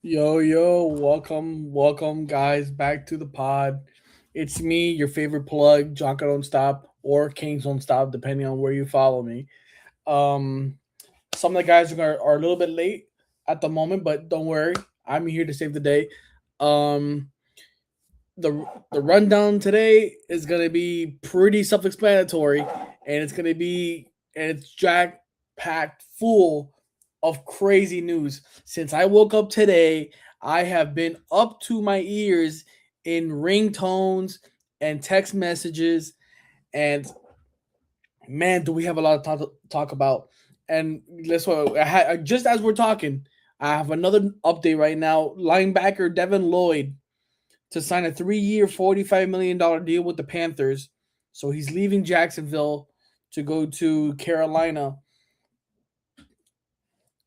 Yo, welcome, guys, back to the pod. It's me, your favorite plug, Jonka Don't Stop, or Kings Don't Stop, depending on where you follow me. Um, some of the guys are a little bit late at the moment, but don't worry, I'm here to save the day. Um, the rundown today is gonna be pretty self-explanatory, and it's jack packed full of crazy news. Since I woke up today, I have been up to my ears in ringtones and text messages, and man, do we have a lot of talk about. And let's what just as we're talking, I have another update right now. Linebacker Devin Lloyd to sign a 3-year, $45 million deal with the Panthers. So he's leaving Jacksonville to go to Carolina.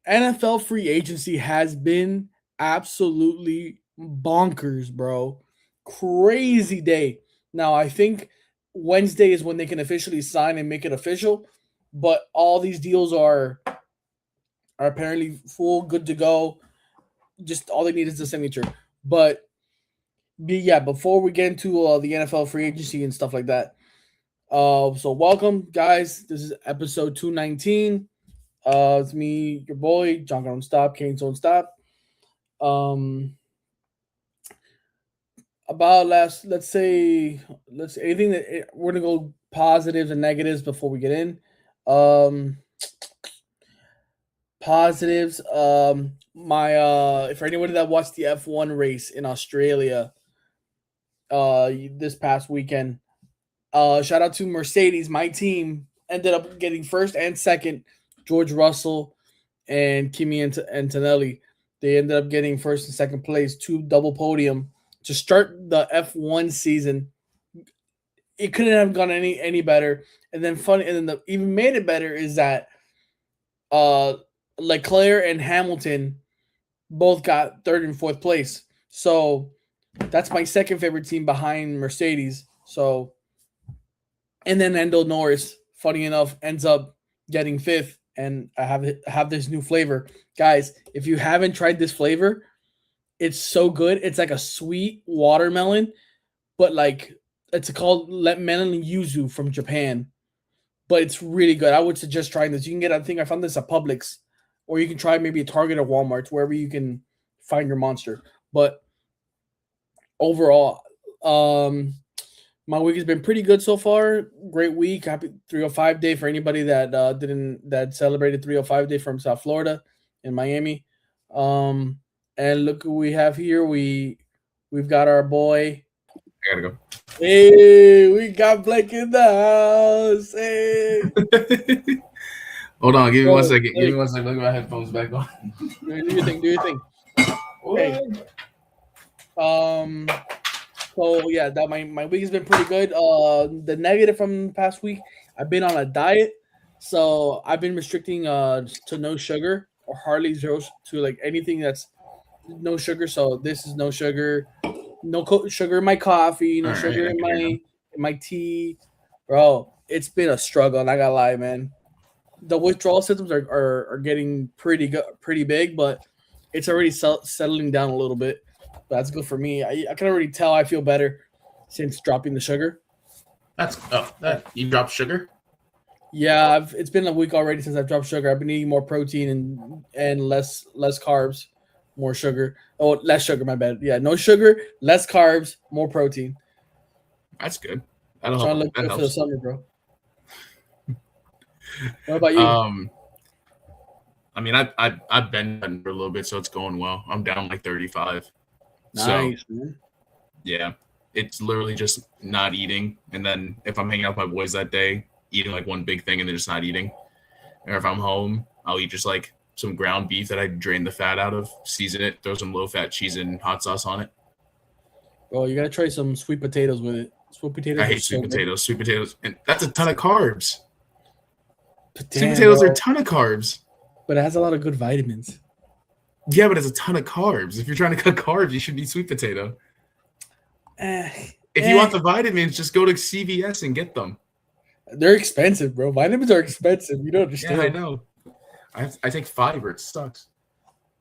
NFL free agency has been absolutely bonkers, bro. Crazy day. Now, I think Wednesday is when they can officially sign and make it official, but all these deals are apparently full, good to go. Just all they need is the signature. But yeah, before we get into the NFL free agency and stuff like that, so welcome, guys. This is episode 219. It's me, your boy, John Don't Stop, Canes Don't Stop. Um, about let's say anything that we're gonna go positives and negatives before we get in. Um, Positives. My for anybody that watched the F1 race in Australia, this past weekend, shout out to Mercedes. My team ended up getting first and second. George Russell and Kimi Antonelli. They ended up getting first and second place, two double podium to start the F1 season. It couldn't have gone any better. And then even made it better is that uh Leclerc and Hamilton both got third and fourth place. So that's my second favorite team behind Mercedes. So and then Endo Norris, funny enough, ends up getting fifth. And I have this new flavor, guys. If you haven't tried this flavor, it's so good. It's like a sweet watermelon, but like it's called melon yuzu from Japan. But it's really good. I would suggest trying this. You can get, I think I found this at Publix, or you can try maybe a Target or Walmart, wherever you can find your monster. But overall, my week has been pretty good so far. Great week. Happy 305 day for anybody that didn't that celebrated 305 day from South Florida in Miami. And look who we have here. We've got our boy. I gotta go. Hey, we got Blake in the house. Hey. Hold on, give me Bro, 1 second. Give Blake, me 1 second. Look at my headphones back on. do your thing. Do your thing. Hey. So yeah, that my week has been pretty good. The negative from the past week, I've been on a diet, so I've been restricting to no sugar or hardly zero to like anything that's no sugar. So this is no sugar, no sugar in my coffee, no All right, sugar I in can hear now. my tea, bro. It's been a struggle. Not gonna lie, man. The withdrawal symptoms are getting pretty good, pretty big, but it's already settling down a little bit. That's good for me. I can already tell I feel better since dropping the sugar. That you dropped sugar. Yeah, it's been a week already since I've dropped sugar. I've been eating more protein and less carbs, more sugar. Oh, less sugar. My bad. Yeah, no sugar, less carbs, more protein. That's good. That'll Trying to help. look That good for the helps. summer, bro. What about you? Um, I mean, I've been cutting for a little bit, so it's going well. I'm down like 35. So Nice, man. yeah, it's literally just not eating, and then if I'm hanging out with my boys that day, eating like one big thing and then just not eating. Or if I'm home, I'll eat just like some ground beef that I drain the fat out of, season it, throw some low fat cheese and hot sauce on it. Bro, you gotta try some sweet potatoes with it. Sweet I potatoes are hate so good. sweet potatoes, and that's a ton of carbs. But Sweet damn, potatoes are a bro. ton of carbs. But it has a lot of good vitamins. Yeah, but it's a ton of carbs. If you're trying to cut carbs, you should eat sweet potato. Eh, If you want the vitamins, just go to CVS and get them. They're expensive, bro. Vitamins are expensive. You don't Yeah, I understand. know. I take fiber. It sucks.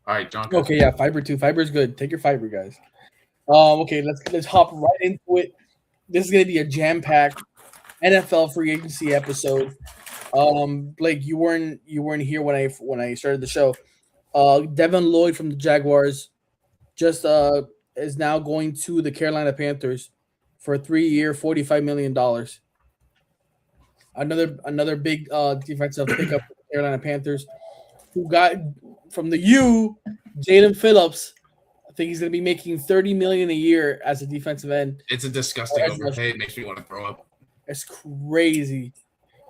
All right, John. Go. Okay, yeah, fiber too. Fiber is good. Take your fiber, guys. Okay, let's hop right into it. This is gonna be a jam-packed NFL free agency episode. Blake, you weren't here when I started the show. Devin Lloyd from the Jaguars just is now going to the Carolina Panthers for a 3-year, $45 million. Another big defensive pickup for the Carolina Panthers, who got from the U, Jaden Phillips. I think he's going to be making $30 million a year as a defensive end. It's a disgusting overpay. It makes me want to throw up. It's crazy.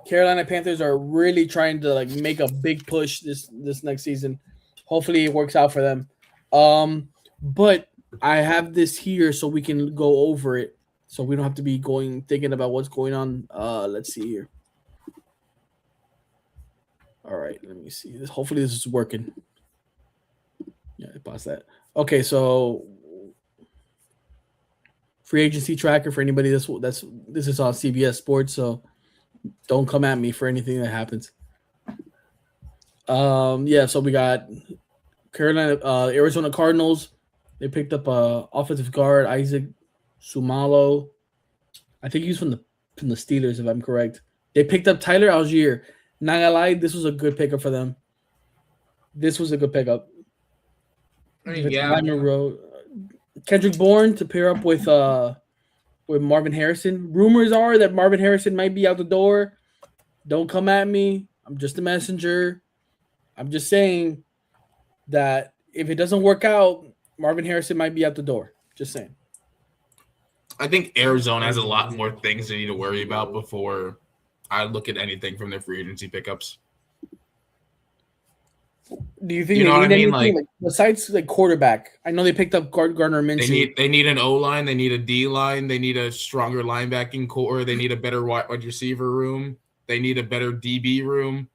Carolina Panthers are really trying to like make a big push this next season. Hopefully it works out for them. But I have this here so we can go over it, so we don't have to be thinking about what's going on. Let's see here. All right, let me see this. Hopefully this is working. Yeah, pause that. Okay, so free agency tracker for anybody this is on CBS Sports, so don't come at me for anything that happens. Yeah, so we got Carolina, Arizona Cardinals. They picked up offensive guard Isaac Sumalo. I think he's from the Steelers, if I'm correct. They picked up Tyler Algier. Not gonna lie, this was a good pickup for them. This was a good pickup. I mean, yeah. Kendrick Bourne to pair up with Marvin Harrison. Rumors are that Marvin Harrison might be out the door. Don't come at me. I'm just a messenger. I'm just saying that if it doesn't work out, Marvin Harrison might be out the door. Just saying. I think Arizona has a lot more things they need to worry about before I look at anything from their free agency pickups. Do you think they need anything like besides like quarterback? I know they picked up Gardner Minshew. They need an O line. They need a D line. They need a stronger linebacking core. They need a better wide receiver room. They need a better DB room.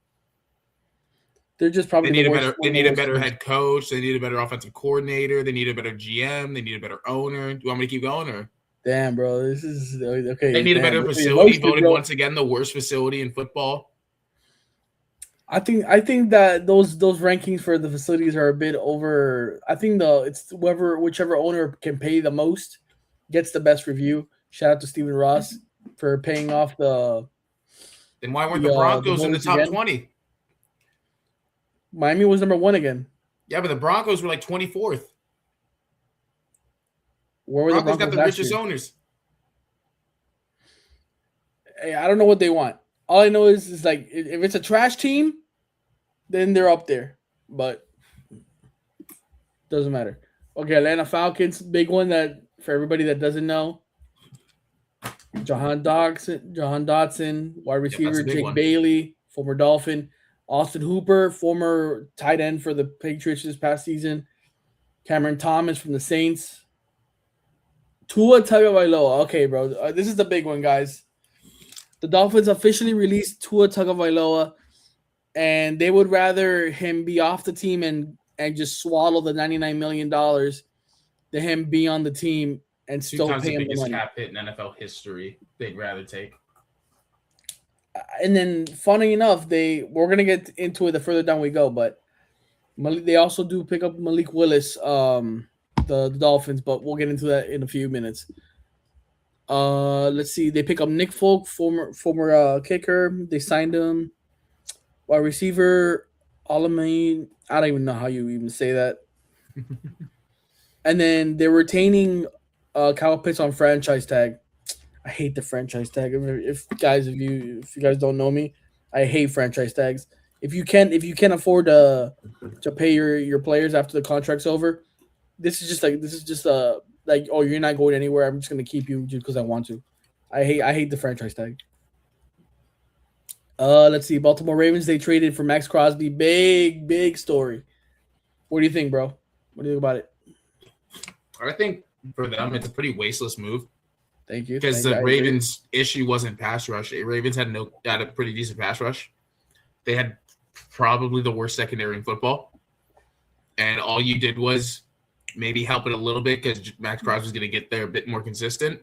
They're just probably they need a better head coach. They need a better offensive coordinator. They need a better GM. They need a better owner. Do you want me to keep going or? Damn, bro, this is okay. They need a better facility. Voted once again the worst facility in football. I think that those rankings for the facilities are a bit over. I think it's whichever owner can pay the most gets the best review. Shout out to Stephen Ross for paying off the. Then why weren't the Broncos in the top 20? Miami was number 1 again. Yeah, but the Broncos were like 24th. Where were Broncos got the richest owners. Hey, I don't know what they want. All I know is like if it's a trash team, then they're up there. But doesn't matter. Okay, Atlanta Falcons, big one that for everybody that doesn't know. Jahan Dotson, wide receiver, Jake Bailey, former Dolphin. Austin Hooper, former tight end for the Patriots this past season. Cameron Thomas from the Saints. Tua Tagovailoa. Okay, bro. This is the big one, guys. The Dolphins officially released Tua Tagovailoa, and they would rather him be off the team and just swallow the $99 million than him be on the team and still pay him the money. Cap hit in NFL history. They'd rather take. And then, funny enough, we're gonna get into it the further down we go, but they also do pick up Malik Willis, the Dolphins, but we'll get into that in a few minutes. Let's see. They pick up Nick Folk, former kicker. They signed him. Wide receiver, Alameen. I don't even know how you even say that. And then they're retaining Kyle Pitts on franchise tag. I hate the franchise tag. If you guys don't know me, I hate franchise tags. If you can't afford to pay your players after the contract's over, this is just like, oh, you're not going anywhere. I'm just gonna keep you just because I want to. I hate the franchise tag. Let's see. Baltimore Ravens, they traded for Max Crosby. Big story. What do you think, bro? What do you think about it? I think for them, it's a pretty wasteless move. Thank you. Because the Ravens' issue wasn't pass rush. The Ravens had a pretty decent pass rush. They had probably the worst secondary in football. And all you did was maybe help it a little bit because Max Crosby was going to get there a bit more consistent.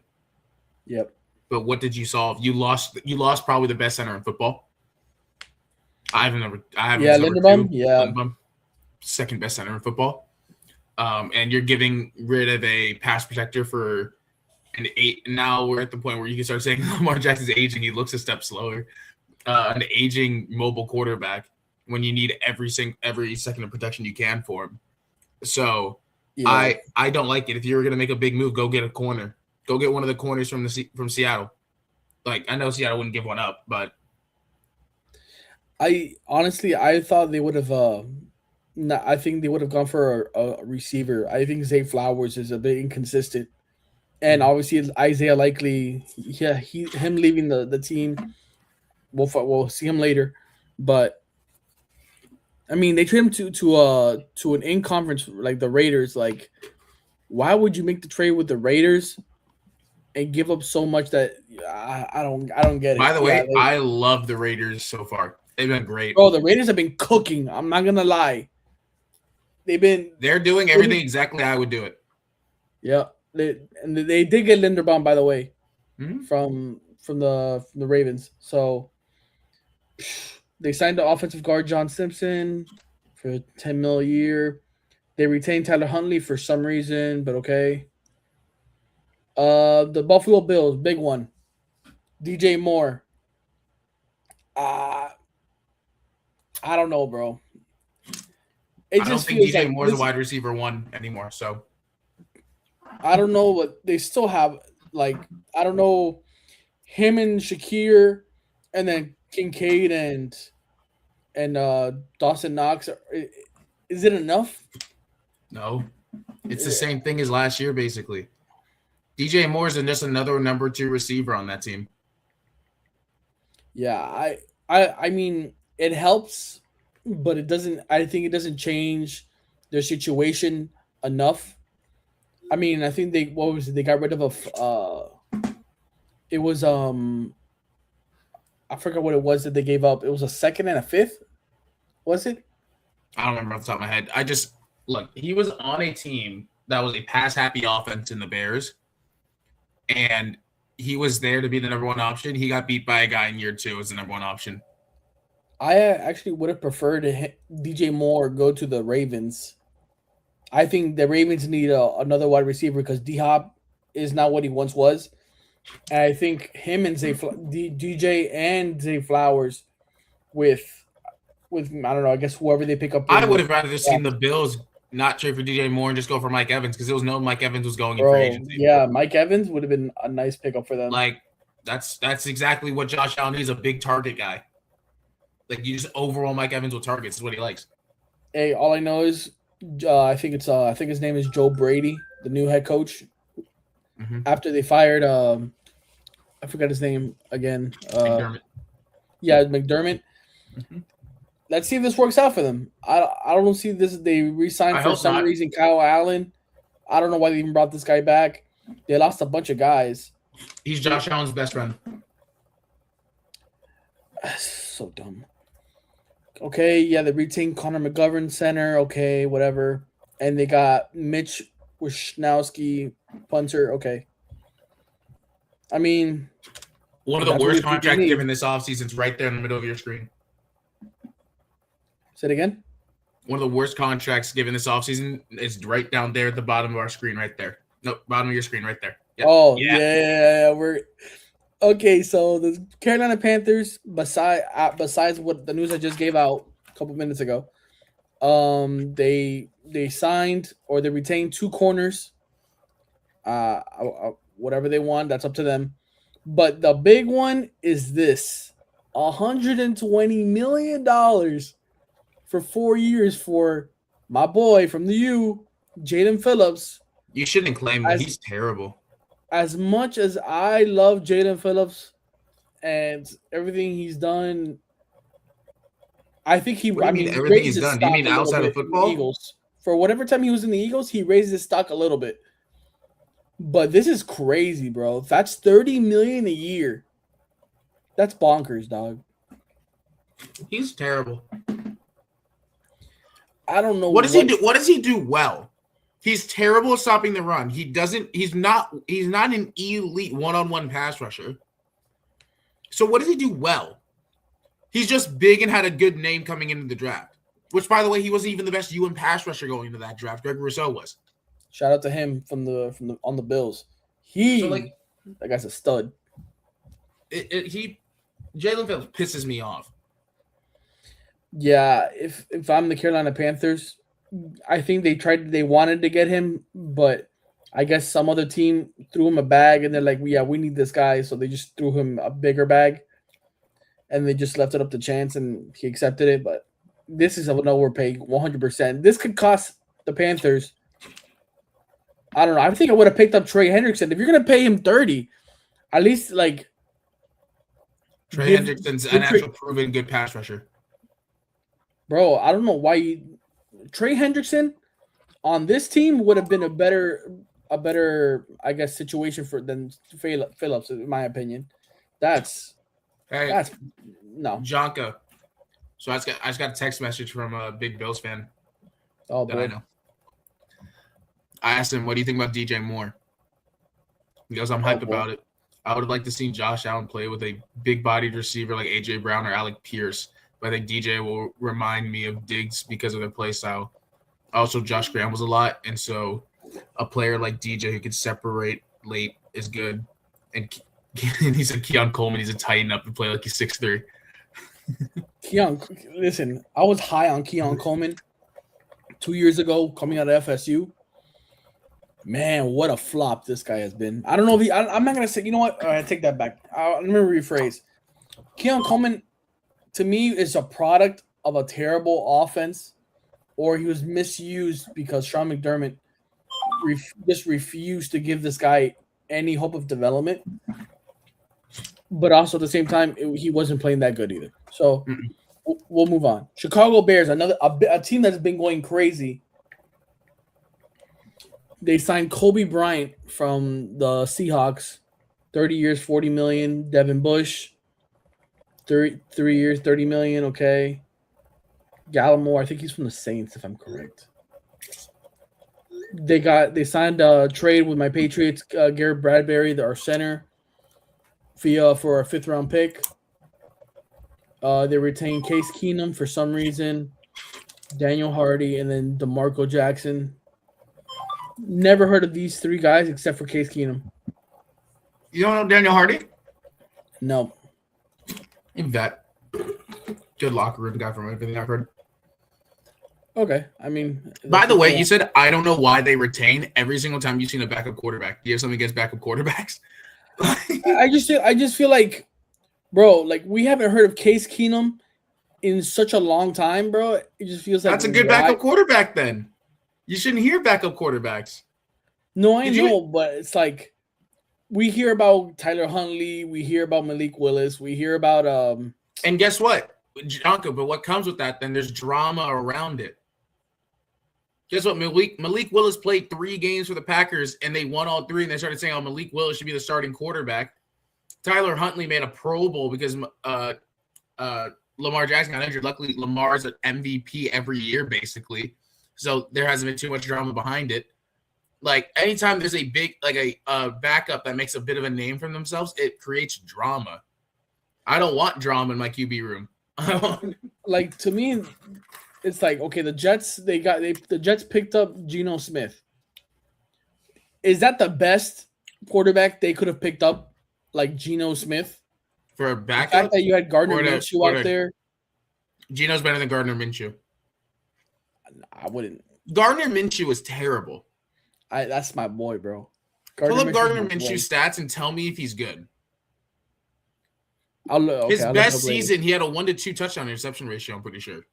Yep. But what did you solve? You lost probably the best center in football. I have Linderbaum. Yeah. Linderbaum. second best center in football. And you're getting rid of a pass protector for an 8. Now we're at the point where you can start saying Lamar Jackson's aging. He looks a step slower. An aging mobile quarterback when you need every second of protection you can for him. So Yeah. I don't like it. If you're going to make a big move, go get a corner. Go get one of the corners from Seattle. Like, I know Seattle wouldn't give one up, but I thought they would have. I think they would have gone for a receiver. I think Zay Flowers is a bit inconsistent, and obviously Isaiah Likely. Yeah, him leaving the team. We'll see him later, but I mean they trade him to an in conference like the Raiders. Like, why would you make the trade with the Raiders and give up so much that I don't get it. By the way, I love the Raiders so far. They've been great. Bro, the Raiders have been cooking. I'm not gonna lie. They're doing everything exactly how I would do it. Yeah, they did get Linderbaum, by the way, Mhm. from the Ravens. So they signed the offensive guard John Simpson for $10 million a year. They retained Tyler Huntley for some reason, but okay. The Buffalo Bills, big one. DJ Moore. I don't know, bro. I don't think DJ Moore's a wide receiver 1 anymore. So I don't know what they still have. Like, I don't know, him and Shakir, and then Kincaid and Dawson Knox. Is it enough? No, it's the same thing as last year, basically. DJ Moore's just another number 2 receiver on that team. Yeah, I mean, it helps, but it doesn't. I think it doesn't change their situation enough. I mean, I think they got rid of it was I forgot what it was that they gave up. It was a second and a fifth. Was it? I don't remember off the top of my head. Look, he was on a team that was a pass happy offense in the Bears, and he was there to be the number 1 option. He got beat by a guy in year 2 as the number 1 option. I actually would have preferred DJ Moore go to the Ravens. I think the Ravens need another wide receiver because D-Hop is not what he once was. And I think him and DJ and Zay Flowers with I don't know, I guess whoever they pick up. I would have rather just seen the Bills not trade for DJ Moore and just go for Mike Evans because it was known Mike Evans was going in free agency. Yeah, Mike Evans would have been a nice pickup for them. Like, that's exactly what Josh Allen is, a big target guy. Like, you just overall Mike Evans with targets is what he likes. Hey, all I know is I think his name is Joe Brady, the new head coach. Mm-hmm. After they fired I forgot his name again. McDermott. Yeah, McDermott. Mm-hmm. Let's see if this works out for them. I don't see this. They re-signed for some reason Kyle Allen. I don't know why they even brought this guy back. They lost a bunch of guys. He's Josh Allen's best friend. So dumb. Okay, yeah, they retained Connor McGovern center. Okay, whatever. And they got Mitch Wishnowsky punter. Okay. I mean, one of the worst contracts given this offseason is right there in the middle of your screen. Say it again. One of the worst contracts given this offseason is right down there at the bottom of our screen right there. No, bottom of your screen right there. Yep. Oh, yeah. We're okay. So the Carolina Panthers, besides what the news I just gave out a couple minutes ago, they signed or they retained 2 corners. Whatever they want, that's up to them. But the big one is this: $120 million for 4 years for my boy from the U, Jaden Phillips. You shouldn't claim that he's terrible. As much as I love Jaden Phillips and everything he's done, I think everything he's done. Do you mean outside of football? Eagles. For whatever time he was in the Eagles, he raised his stock a little bit. But this is crazy, bro. That's $30 million a year. That's bonkers, dog. He's terrible. I don't know what does he do. What does he do well? He's terrible at stopping the run. He's not an elite one-on-one pass rusher. So what does he do well? He's just big and had a good name coming into the draft. Which, by the way, he wasn't even the best UN pass rusher going into that draft. Greg Rousseau was. Shout out to him from the on the Bills. That guy's a stud. Jalen Phillips pisses me off. Yeah, if I'm the Carolina Panthers, I think they wanted to get him, but I guess some other team threw him a bag and they're like, yeah, we need this guy, so they just threw him a bigger bag, and they just left it up to chance, and he accepted it. But this is a no overpay, 100%. This could cost the Panthers. I don't know. I think I would have picked up Trey Hendrickson. If you're gonna pay him 30, at least like Trey Hendrickson's an actual proven good pass rusher. Bro, I don't know why Trey Hendrickson on this team would have been a better, I guess, situation than Phillips, in my opinion. That's no. Jonka. So I just got a text message from a big Bills fan. Oh, boy. I know. I asked him, what do you think about DJ Moore? He goes, I'm hyped about it. I would have liked to see Josh Allen play with a big-bodied receiver like A.J. Brown or Alec Pierce, but I think DJ will remind me of Diggs because of their play style. Also, Josh scrambles a lot, and so a player like DJ who can separate late is good. And he said Keon Coleman, he's a tighten up and play like he's 6'3". Listen, I was high on Keon Coleman 2 years ago coming out of FSU. Man, what a flop this guy has been. I don't know if I'm not going to say, you know what? All right, I take that back. Let me rephrase. Keon Coleman, to me, is a product of a terrible offense, or he was misused because Sean McDermott just refused to give this guy any hope of development. But also at the same time, he wasn't playing that good either. So we'll move on. Chicago Bears, a team that's been going crazy. They signed Kobe Bryant from the Seahawks, 30 years, $40 million. Devin Bush, 3 years, $30 million. Okay. Gallimore, I think he's from the Saints, if I'm correct. They signed a trade with my Patriots, Garrett Bradbury, our center, for a 5th-round pick. They retained Case Keenum for some reason, Daniel Hardy, and then DeMarco Jackson. Never heard of these 3 guys except for Case Keenum. You don't know Daniel Hardy? No. Vet. Good locker room guy from everything I've heard. Okay. I mean, by the way, you said I don't know why they retain every single time you've seen a backup quarterback. Do you have something against backup quarterbacks? I just feel like, bro, like we haven't heard of Case Keenum in such a long time, bro. It just feels like that's a good backup quarterback then. You shouldn't hear backup quarterbacks. No, I know, but it's like we hear about Tyler Huntley, we hear about Malik Willis, we hear about And guess what? Jonka, but what comes with that, then there's drama around it. Guess what? Malik Willis played 3 games for the Packers, and they won all 3, and they started saying, Malik Willis should be the starting quarterback. Tyler Huntley made a Pro Bowl because Lamar Jackson got injured. Luckily, Lamar's an MVP every year, basically. So there hasn't been too much drama behind it. Like, anytime there's a big, like a backup that makes a bit of a name for themselves, it creates drama. I don't want drama in my QB room. Like, to me, it's like, okay, the Jets, the Jets picked up Geno Smith. Is that the best quarterback they could have picked up, like Geno Smith? For a backup? The fact that you had Gardner Minshew out there. Geno's better than Gardner Minshew. I wouldn't. Gardner Minshew was terrible. That's my boy, bro. Pull up Gardner Minshew's stats and tell me if he's good. His I'll best season, he had a 1-2 touchdown interception ratio, I'm pretty sure.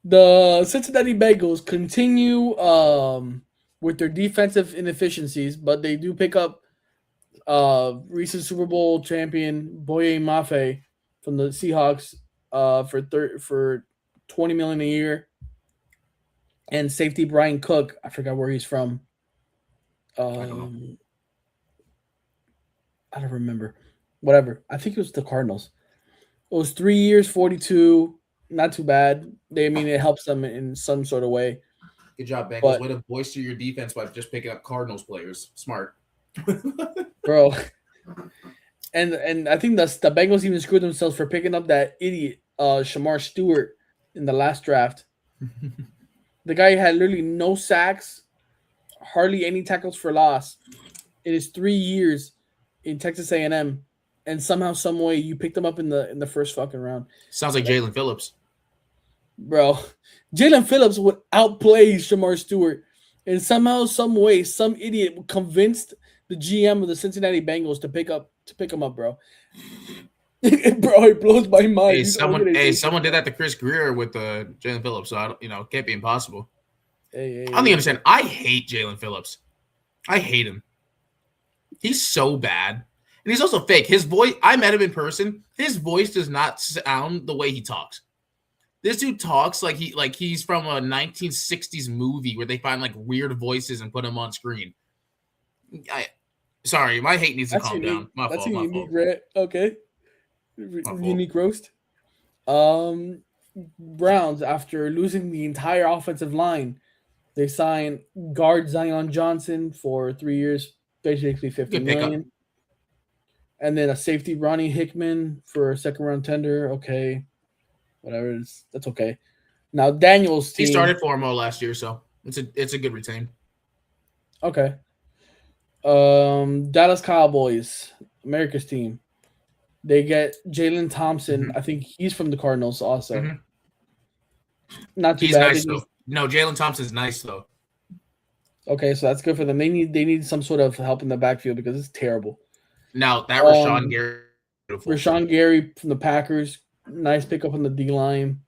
The Cincinnati Bengals continue with their defensive inefficiencies, but they do pick up recent Super Bowl champion Boye Mafe from the Seahawks for $20 million a year, and safety Brian Cook. I forgot where he's from. I don't remember. Whatever. I think it was the Cardinals. It was 3 years, 42. Not too bad. It helps them in some sort of way. Good job, Bengals. Way to bolster your defense by just picking up Cardinals players. Smart. Bro. And I think the Bengals even screwed themselves for picking up that idiot Shamar Stewart in the last draft. The guy had literally no sacks, hardly any tackles for loss in his 3 years in Texas A&M, and somehow, some way, you picked him up in the first fucking round. Sounds like Jalen Phillips. Bro, Jalen Phillips would outplay Shamar Stewart, and somehow, some way, some idiot convinced the GM of the Cincinnati Bengals to pick him up, bro. Bro, it blows my mind. Someone did that to Chris Greer with Jalen Phillips, so I don't, it can't be impossible. I don't understand. I hate Jalen Phillips. I hate him. He's so bad, and he's also fake. His voice. I met him in person. His voice does not sound the way he talks. This dude talks like he's from a 1960s movie where they find like weird voices and put him on screen. Sorry, my hate needs to calm down. My fault. Unique rant. Okay. Unique roast. Browns, after losing the entire offensive line, they signed guard Zion Johnson for 3 years, basically $50 million. And then a safety Ronnie Hickman for a second round tender. Okay. Whatever it is, that's okay. Now Daniel's team. He started for him all last year, so it's a good retain. Okay. Dallas Cowboys, America's team. They get Jalen Thompson. Mm-hmm. I think he's from the Cardinals also. Mm-hmm. Not too bad. Nice, though. No, Jalen Thompson's nice though. Okay, so that's good for them. They need some sort of help in the backfield because it's terrible. Now that Rashawn Gary, Rashawn Gary from the Packers, nice pickup on the D line.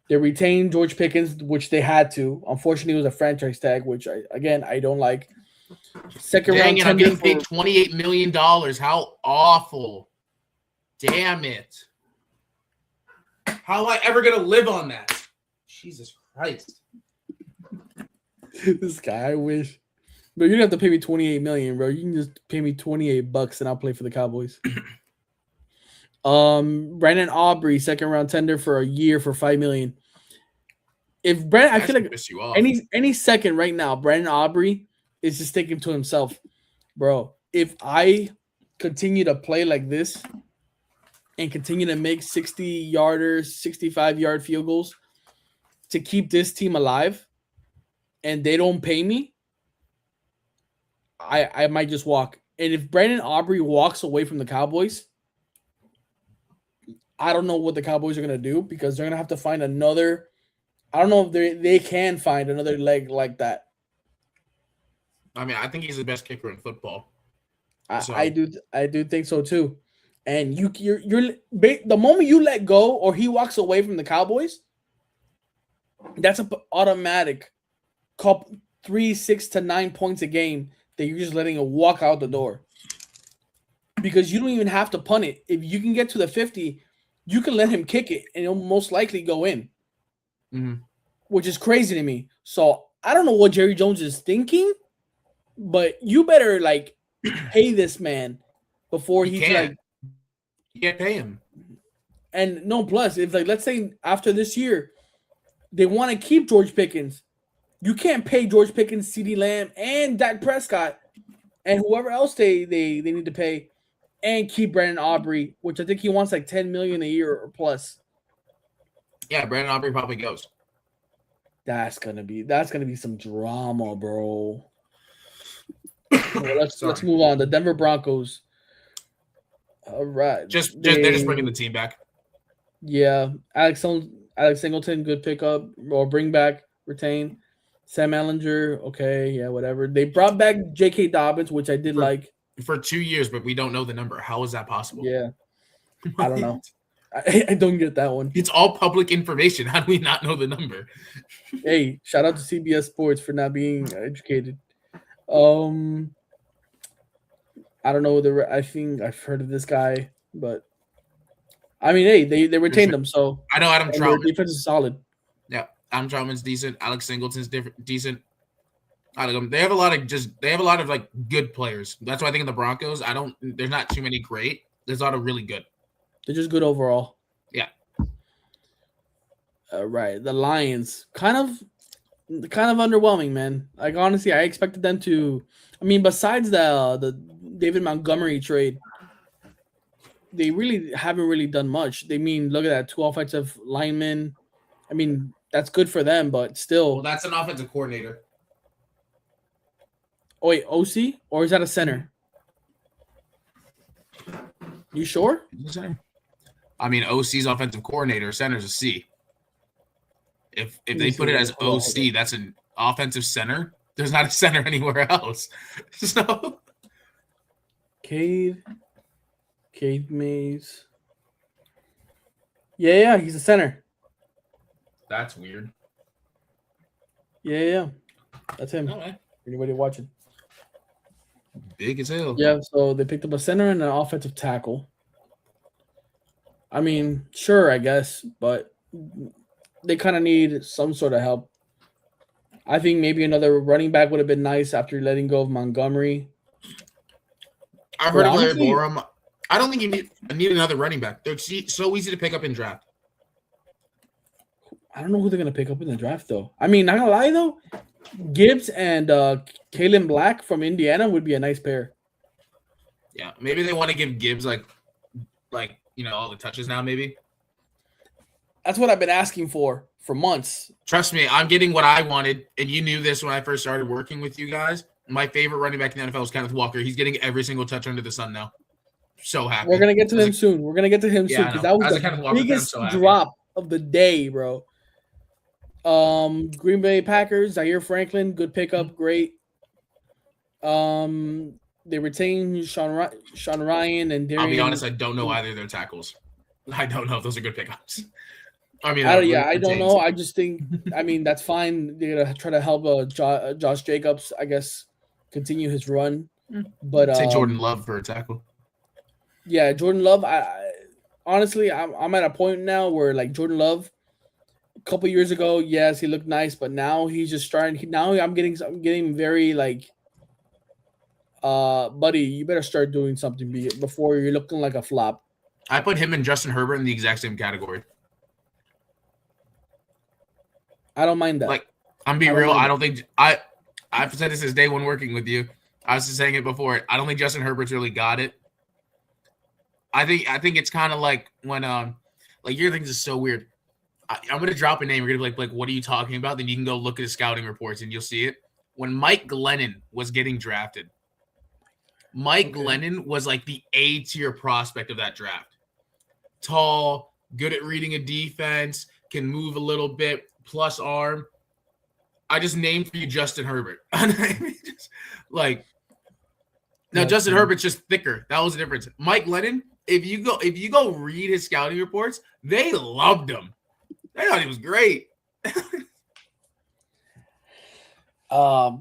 They retained George Pickens, which they had to. Unfortunately, it was a franchise tag, which I don't like. Second round tender. I'm getting paid $28 million. How awful! Damn it! How am I ever gonna live on that? Jesus Christ! This guy, I wish. But you don't have to pay me $28 million, bro. You can just pay me $28 and I'll play for the Cowboys. Brandon Aubrey, second round tender for a year for $5 million. If Brandon, I feel like any second right now, Brandon Aubrey is just thinking to himself, bro, if I continue to play like this and continue to make 60-yarders, 65-yard field goals to keep this team alive, and they don't pay me, I might just walk. And if Brandon Aubrey walks away from the Cowboys, I don't know what the Cowboys are going to do because they're going to have to find another. I don't know if they can find another leg like that. I mean, I think he's the best kicker in football. I do think so too. And you're the moment you let go or he walks away from the Cowboys, that's an automatic 3, 6 to 9 points a game that you're just letting it walk out the door. Because you don't even have to punt it. If you can get to the 50, you can let him kick it and it'll most likely go in. Mm-hmm. Which is crazy to me. So I don't know what Jerry Jones is thinking, but you better pay this man before he's like. You can't pay him. And no, plus if let's say after this year, they want to keep George Pickens, you can't pay George Pickens, CeeDee Lamb, and Dak Prescott, and whoever else they need to pay, and keep Brandon Aubrey, which I think he wants $10 million a year or plus. Yeah, Brandon Aubrey probably goes. That's gonna be some drama, bro. Let's move on. The Denver Broncos. All right. They're just bringing the team back. Yeah, Alex Singleton, good pickup or bring back, retain. Sam Ehlinger, okay, yeah, whatever. They brought back J.K. Dobbins, which I did like for 2 years, but we don't know the number. How is that possible? Yeah, I don't know. I don't get that one. It's all public information. How do we not know the number? Hey, shout out to CBS Sports for not being educated. I don't know I think I've heard of this guy, but I mean, hey, they retained him, so I know Adam Troutman. Their defense is solid. Yeah, Adam Troutman's decent. Alex Singleton's decent. I like them. They have a lot of good players. That's why I think in the Broncos, there's not too many great. There's a lot of really good. They're just good overall. Yeah. All right, the Lions kind of underwhelming, man. Honestly, I expected them to. I mean, besides the David Montgomery trade, they really haven't really done much. They mean look at that, 2 offensive linemen. I mean, that's good for them, but still. Well, that's an offensive coordinator. Oh wait, OC or is that a center? You sure? I mean, OC's offensive coordinator, center's a C. If Let me they see. put it as Hold on, OC, that's an offensive center. There's not a center anywhere else. So Cade Mays. Yeah, he's a center. that's weird. Yeah. That's him. Okay. Anybody watching? Big as hell. Yeah, so they picked up a center and an offensive tackle. I mean, sure, I guess, but they kind of need some sort of help. I think maybe another running back would have been nice after letting go of Montgomery. I've heard of Larry Borum. I don't think you need another running back. They're so easy to pick up in draft. I don't know who they're going to pick up in the draft, though. I mean, not going to lie, though. Gibbs and Kalen Black from Indiana would be a nice pair. Yeah, maybe they want to give Gibbs like all the touches now. Maybe that's what I've been asking for months. Trust me, I'm getting what I wanted, and you knew this when I first started working with you guys. My favorite running back in the NFL is Kenneth Walker. He's getting every single touch under the sun now. So happy. We're gonna get to him soon. We're gonna get to him soon because that was the biggest drop of the day, bro. Green Bay Packers, Zaire Franklin, good pickup, great. They retained Sean Ryan and Darian. I'll be honest, I don't know either of their tackles. I don't know if those are good pickups. I mean, I don't know. I just think, I mean, that's fine. They're gonna try to help Josh Jacobs, I guess, continue his run. But say Jordan Love for a tackle. Yeah, Jordan Love. Honestly, I'm at a point now where like Jordan Love. A couple years ago, yes, he looked nice, but now he's just starting. Now I'm getting very like, buddy, you better start doing something before you're looking like a flop. I put him and Justin Herbert in the exact same category. I don't mind that. Like, I'm being real. I don't think I've said this since day one working with you. I was just saying it before. I don't think Justin Herbert's really got it. I think it's kind of like when like your things is so weird. I'm gonna drop a name. You're gonna be like, what are you talking about? Then you can go look at his scouting reports and you'll see it. When Mike Glennon was getting drafted, Glennon was like the A-tier prospect of that draft. Tall, good at reading a defense, can move a little bit, plus arm. I just named for you Justin Herbert. Justin Herbert's just thicker. That was the difference. Mike Glennon, if you go read his scouting reports, they loved him. They thought he was great. I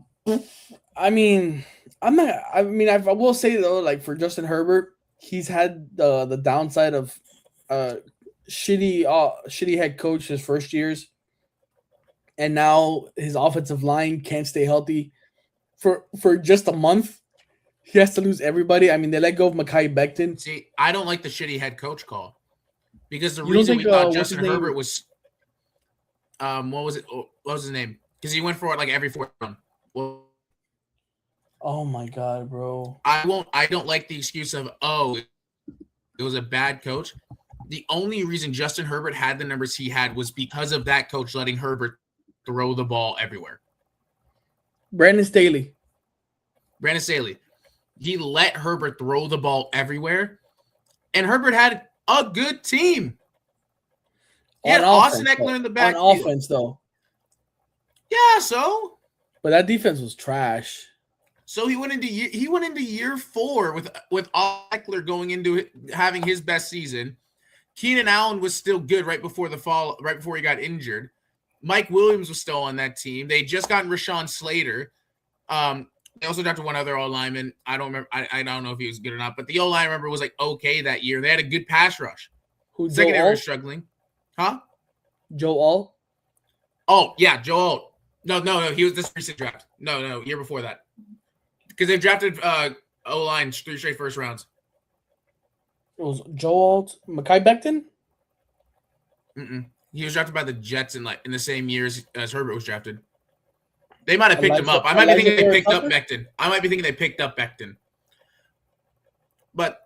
mean, I will say though, like for Justin Herbert, he's had the downside of shitty head coach his first years, and now his offensive line can't stay healthy for just a month. He has to lose everybody. I mean, they let go of Mekhi Becton. See, I don't like the shitty head coach call because the reason we thought Justin Herbert was what was his name? Because he went for it like every fourth round. Well, oh my god, bro! I don't like the excuse of it was a bad coach. The only reason Justin Herbert had the numbers he had was because of that coach letting Herbert throw the ball everywhere. Brandon Staley. He let Herbert throw the ball everywhere, and Herbert had a good team. He had Austin Eckler in the backfield. On offense, though. Yeah, so. But that defense was trash. So he went into year 4 with Eckler going into having his best season. Keenan Allen was still good right before he got injured. Mike Williams was still on that team. They just gotten Rashawn Slater. They also drafted one other O-lineman. I don't remember. I don't know if he was good or not. But the O-line, I remember, was like okay that year. They had a good pass rush. Secondary was struggling. Huh? Joe Alt? Oh, yeah, Joe Alt. No. He was this recent draft. No, year before that. Because they've drafted O-line 3 straight first rounds. It was Joe Alt, Mekhi Becton? He was drafted by the Jets in the same year as Herbert was drafted. They might have picked him up. I might be thinking they picked up Becton. But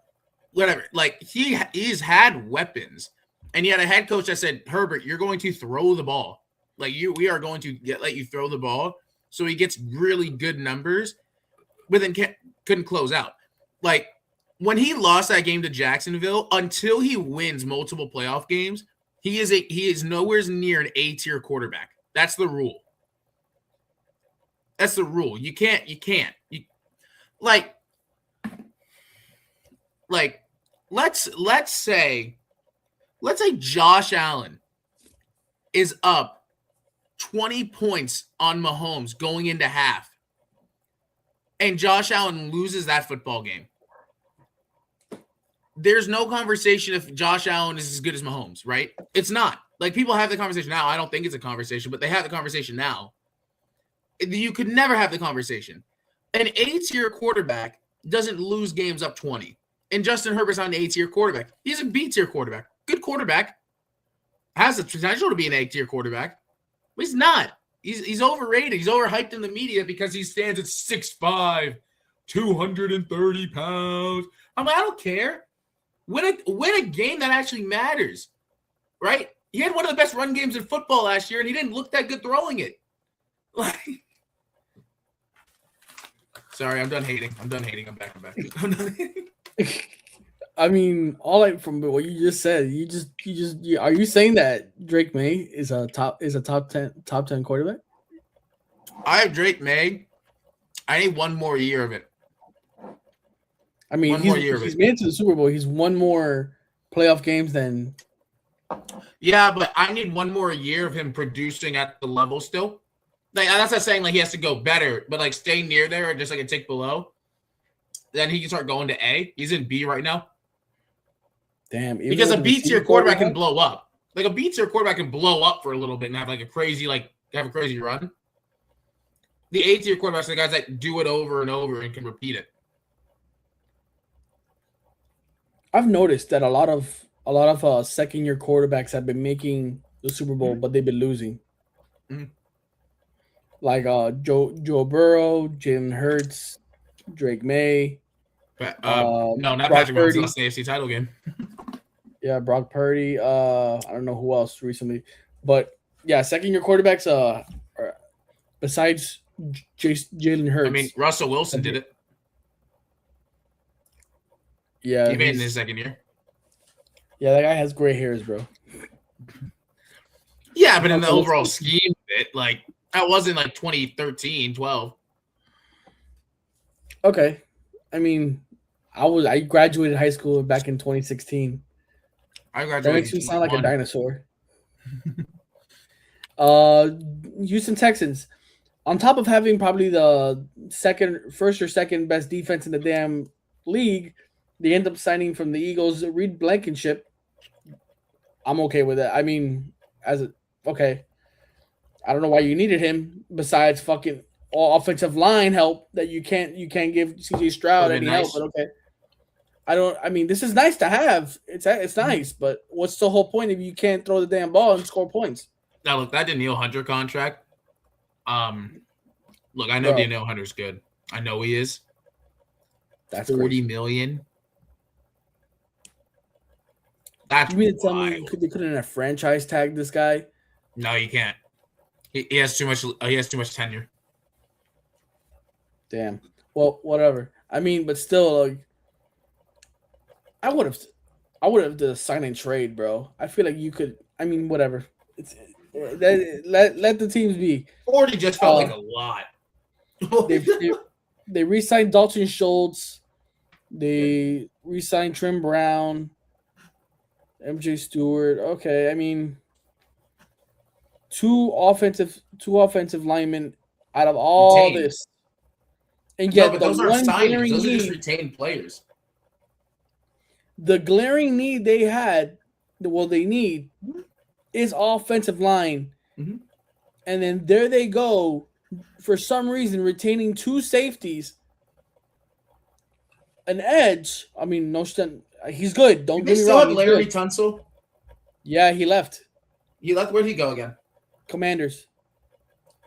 whatever. Like he's had weapons, and he had a head coach that said, "Herbert, you're going to throw the ball. Like we are going to let you throw the ball." So he gets really good numbers, but then couldn't close out. Like when he lost that game to Jacksonville, until he wins multiple playoff games, he is nowhere near an A-tier quarterback. That's the rule. That's the rule. You can't. Like let's say Josh Allen is up 20 points on Mahomes going into half, and Josh Allen loses that football game. There's no conversation if Josh Allen is as good as Mahomes, right? It's not. Like, people have the conversation now. I don't think it's a conversation, but they have the conversation now. You could never have the conversation. An A-tier quarterback doesn't lose games up 20. And Justin Herbert's not an A-tier quarterback. He's a B-tier quarterback. Good quarterback. Has the potential to be an A-tier quarterback. But he's not. He's overrated. He's overhyped in the media because he stands at 6'5", 230 pounds. I'm like, I don't care. Win a game that actually matters, right? He had one of the best run games in football last year, and he didn't look that good throwing it. Like, sorry, I'm done hating. I'm back. I'm done hating. I mean, from what you just said, are you saying that Drake May is a top 10 quarterback? I have Drake May. I need one more year of it. I mean, he's made it to the Super Bowl. He's won more playoff games than. Yeah, but I need one more year of him producing at the level still. Like, that's not saying like he has to go better, but like stay near there or just like a tick below. Then he can start going to A. He's in B right now. Damn. Because a B tier quarterback can blow up. Like a B tier quarterback can blow up for a little bit and have like a crazy run. The A tier quarterbacks are the guys that do it over and over and can repeat it. I've noticed that a lot of second year quarterbacks have been making the Super Bowl, but they've been losing. Mm-hmm. Like Joe Burrow, Jalen Hurts, Drake May. No, not Brock Patrick Mahomes. Purdy. Lost the AFC title game. Yeah, Brock Purdy. I don't know who else recently, but yeah, second year quarterbacks. Besides Jalen Hurts, I mean, Russell Wilson did it. Yeah, he made it in his second year. Yeah, that guy has gray hairs, bro. Yeah, but in the overall scheme of it, like that wasn't like 2013, 12. Okay. I mean, I graduated high school back in 2016. I graduated. That makes me sound like a dinosaur. Houston Texans, on top of having probably the first or second best defense in the damn league, they end up signing from the Eagles Reed Blankenship. I'm okay with that. I mean, okay. I don't know why you needed him besides fucking all offensive line help that you can't give CJ Stroud any help, but okay. I mean, this is nice to have. It's nice, but what's the whole point if you can't throw the damn ball and score points? Now look, that Danielle Hunter contract. Look, I know Danielle Hunter's good. I know he is. That's $40 million. That's you mean to tell me they couldn't have franchise tagged this guy? No, you can't. He has too much. He has too much tenure. Damn. Well, whatever. I mean, but still, like, I would have the sign and trade, bro. I feel like you could. I mean, whatever. Let the teams be. 40 just felt like a lot. They re-signed Dalton Schultz. They re-signed Trim Brown. MJ Stewart. Okay, I mean, two offensive linemen out of all this, and yet those are signings. Those are just retained players. The glaring need they had, they need, is offensive line, and then there they go, for some reason retaining two safeties, an edge. I mean, no shit. He's good. Don't get me wrong. Still have Larry Tunsil? Yeah, he left. He left. Where'd he go again? Commanders.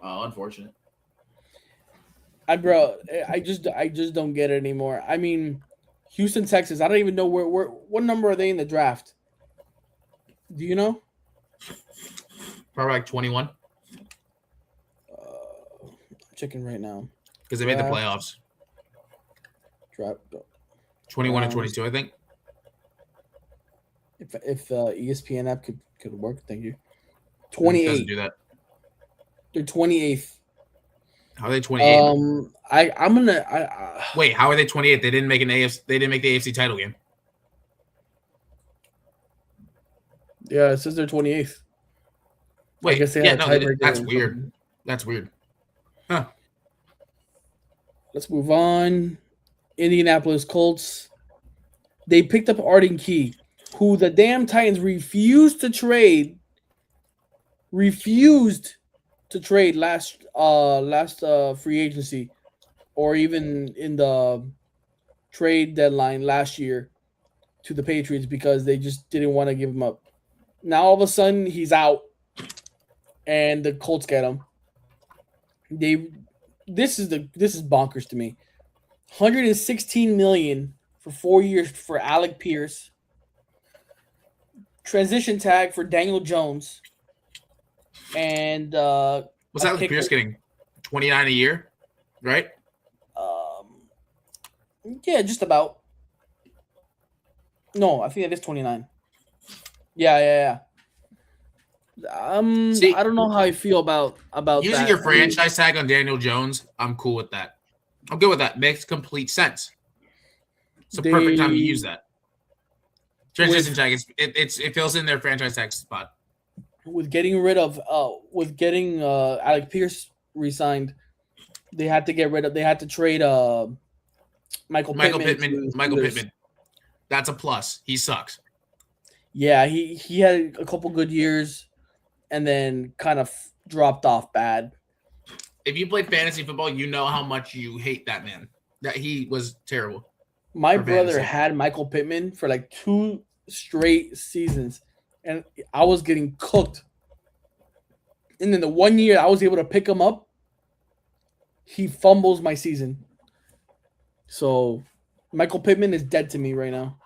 Oh, unfortunate. I just don't get it anymore. I mean, Houston, Texas. I don't even know where what number are they in the draft? Do you know? Probably like 21 I'm checking right now. because they made the playoffs. Draft. 21 and Browns. 22, I think. If ESPN app could work, thank you. It doesn't 28. do that. They're 28th. How are they 28? I'm gonna. Wait, how are they 28? They didn't make an AFC. They didn't make the AFC title game. Yeah, it says they're 28th. Wait, I guess they yeah, had a no, tiebreaker. that's weird. That's weird. Huh. Let's move on. Indianapolis Colts. They picked up Arden Key, who the damn Titans refused to trade. Refused to trade last free agency, or even in the trade deadline last year to the Patriots because they just didn't want to give him up. Now all of a sudden he's out, and the Colts get him. This is bonkers to me. 116 million for 4 years for Alec Pierce. Transition tag for Daniel Jones. And what's Alec Pierce getting? 29 a year, right? Yeah, just about. No, I think it is 29. Yeah. See, I don't know how I feel about using that. your franchise tag on Daniel Jones. I'm cool with that. I'm good with that. Makes complete sense. It's a perfect time to use that. Transition tag. It fills in their franchise tag spot. With getting rid of Alec Pierce re-signed, they had to trade Michael Pittman. That's a plus. He sucks. Yeah, he had a couple good years and then kind of dropped off bad. If you played fantasy football, you know how much you hate that man. That he was terrible. My brother had Michael Pittman for like 2 straight seasons, and I was getting cooked. And then the 1 year I was able to pick him up, he fumbles my season. So Michael Pittman is dead to me right now.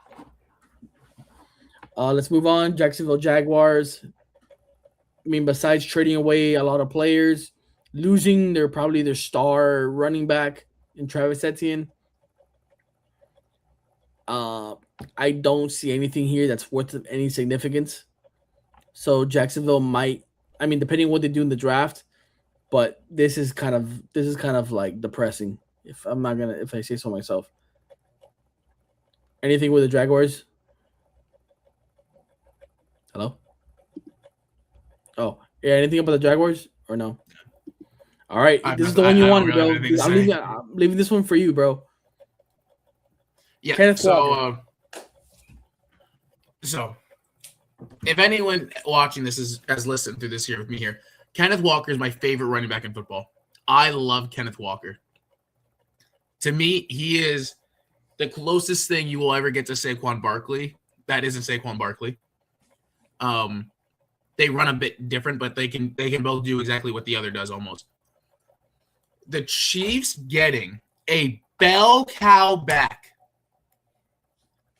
Let's move on. Jacksonville Jaguars. I mean, besides trading away a lot of players, losing probably their star running back in Travis Etienne. I don't see anything here that's worth any significance. So Jacksonville might, I mean, depending on what they do in the draft, but this is kind of like depressing. If I say so myself. Anything with the Jaguars? Hello? Oh, yeah. Anything about the Jaguars or no? All right, this is the one you wanted, bro. I'm leaving this one for you, bro. Yeah. Kenneth Walker. So, if anyone watching this has listened through this here with me here, Kenneth Walker is my favorite running back in football. I love Kenneth Walker. To me, he is the closest thing you will ever get to Saquon Barkley. That isn't Saquon Barkley. They run a bit different, but they can both do exactly what the other does almost. The Chiefs getting a bell cow back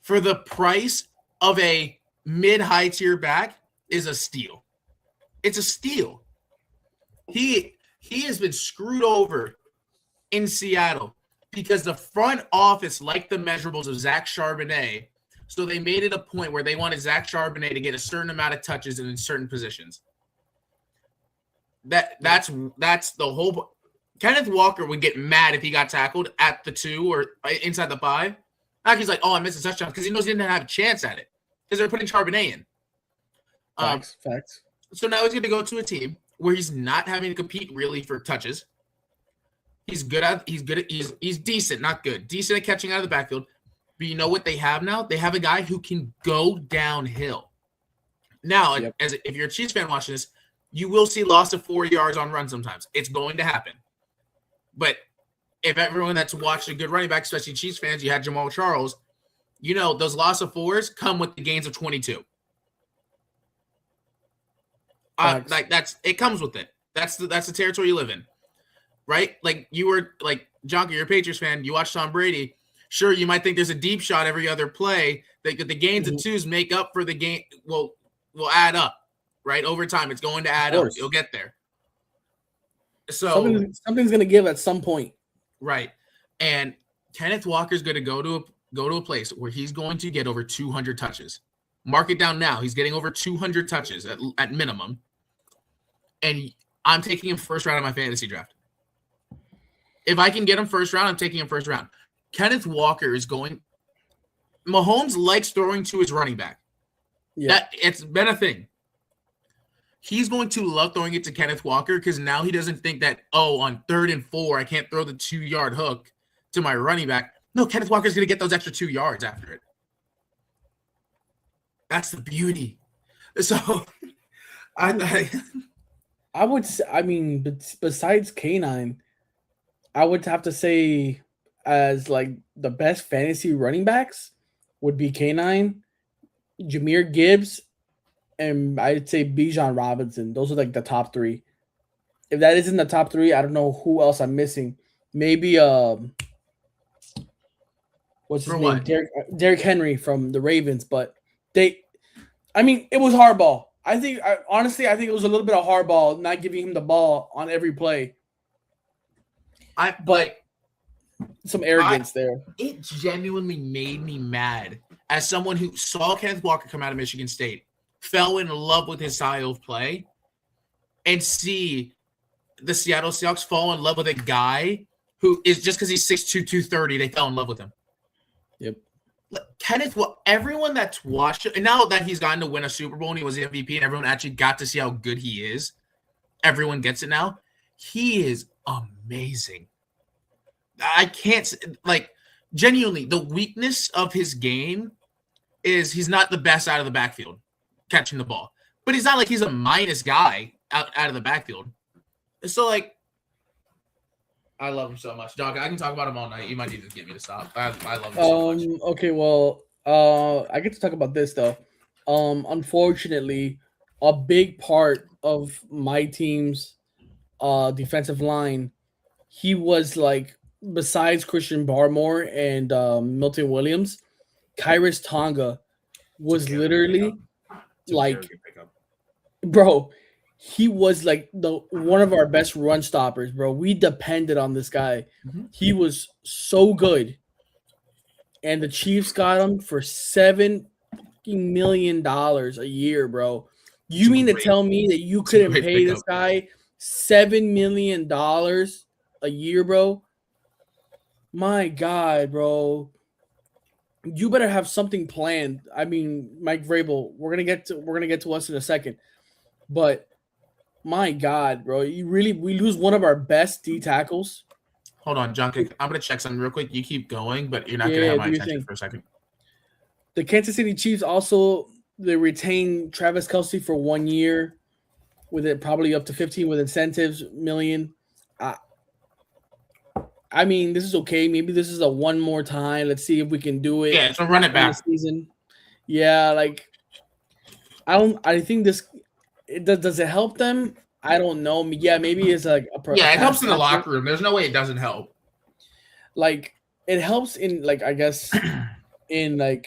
for the price of a mid-high tier back is a steal. It's a steal. He has been screwed over in Seattle because the front office liked the measurables of Zach Charbonnet, so they made it a point where they wanted Zach Charbonnet to get a certain amount of touches in certain positions. That's the whole. Kenneth Walker would get mad if he got tackled at the 2 or inside the 5. Now he's like, "Oh, I missed a touchdown," because he knows he didn't have a chance at it because they're putting Charbonnet in. Facts. So now he's going to go to a team where he's not having to compete really for touches. He's decent, not good. Decent at catching out of the backfield. But you know what they have now? They have a guy who can go downhill. Now, if you're a Chiefs fan watching this, you will see loss of 4 yards on run sometimes. It's going to happen. But if everyone that's watched a good running back, especially Chiefs fans, you had Jamal Charles, you know those loss of 4s come with the gains of 22. It comes with it. That's the territory you live in, right? Like you were like Jonker, you're a Patriots fan. You watch Tom Brady. Sure, you might think there's a deep shot every other play. The gains of twos make up for the game. Will add up, right? Over time, it's going to add up. You'll get there. So something's gonna give at some point. Right. And Kenneth Walker's going to go to a place where he's going to get over 200 touches. Mark it down now. He's getting over 200 touches at minimum. And I'm taking him first round of my fantasy draft. If I can get him first round, I'm taking him first round. Kenneth Walker is going – Mahomes likes throwing to his running back. Yeah. It's been a thing. He's going to love throwing it to Kenneth Walker because now he doesn't think that, on 3rd and 4, I can't throw the 2-yard hook to my running back. No, Kenneth Walker's going to get those extra 2 yards after it. That's the beauty. So, I would say, besides K9, I would have to say as like the best fantasy running backs would be K9, Jahmyr Gibbs, and I'd say Bijan Robinson. Those are like the top 3. If that isn't the top 3, I don't know who else I'm missing. Maybe what's his name? Derrick Henry from the Ravens. But it was hardball. Honestly, I think it was a little bit of hardball not giving him the ball on every play. Some arrogance there. It genuinely made me mad as someone who saw Kenneth Walker come out of Michigan State, fell in love with his style of play, and see the Seattle Seahawks fall in love with a guy who is just because he's 6'2", 230, they fell in love with him. Yep. Kenneth, everyone that's watched it, and now that he's gotten to win a Super Bowl and he was the MVP and everyone actually got to see how good he is, everyone gets it now. He is amazing. I can't, genuinely, the weakness of his game is he's not the best out of the backfield catching the ball. But he's not like he's a minus guy out of the backfield. So, I love him so much. Dog, I can talk about him all night. You might need to get me to stop. I love him so much. Okay, well, I get to talk about this, though. Unfortunately, a big part of my team's defensive line, he was besides Christian Barmore and Milton Williams, Kyrus Tonga was literally bro, he was one of our best run stoppers, bro. We depended on this guy. Mm-hmm. He was so good. And the Chiefs got him for $7 million a year, bro. You mean to tell me that you couldn't pay this guy $7 million a year, bro? My God, bro. You better have something planned. Mike Vrabel, we're gonna get to us in a second. But my God, bro, we lose one of our best D tackles. Hold on, John. I'm gonna check something real quick. You keep going, but you're not gonna have my attention for a second. The Kansas City Chiefs also they retain Travis Kelce for 1 year, with it probably up to 15 with incentives million. This is okay. Maybe this is a one more time. Let's see if we can do it. Yeah, so run it back. Season. Yeah, I think this. Does it help them? I don't know. Yeah, maybe it's it helps in the locker room. There's no way it doesn't help. It helps in I guess in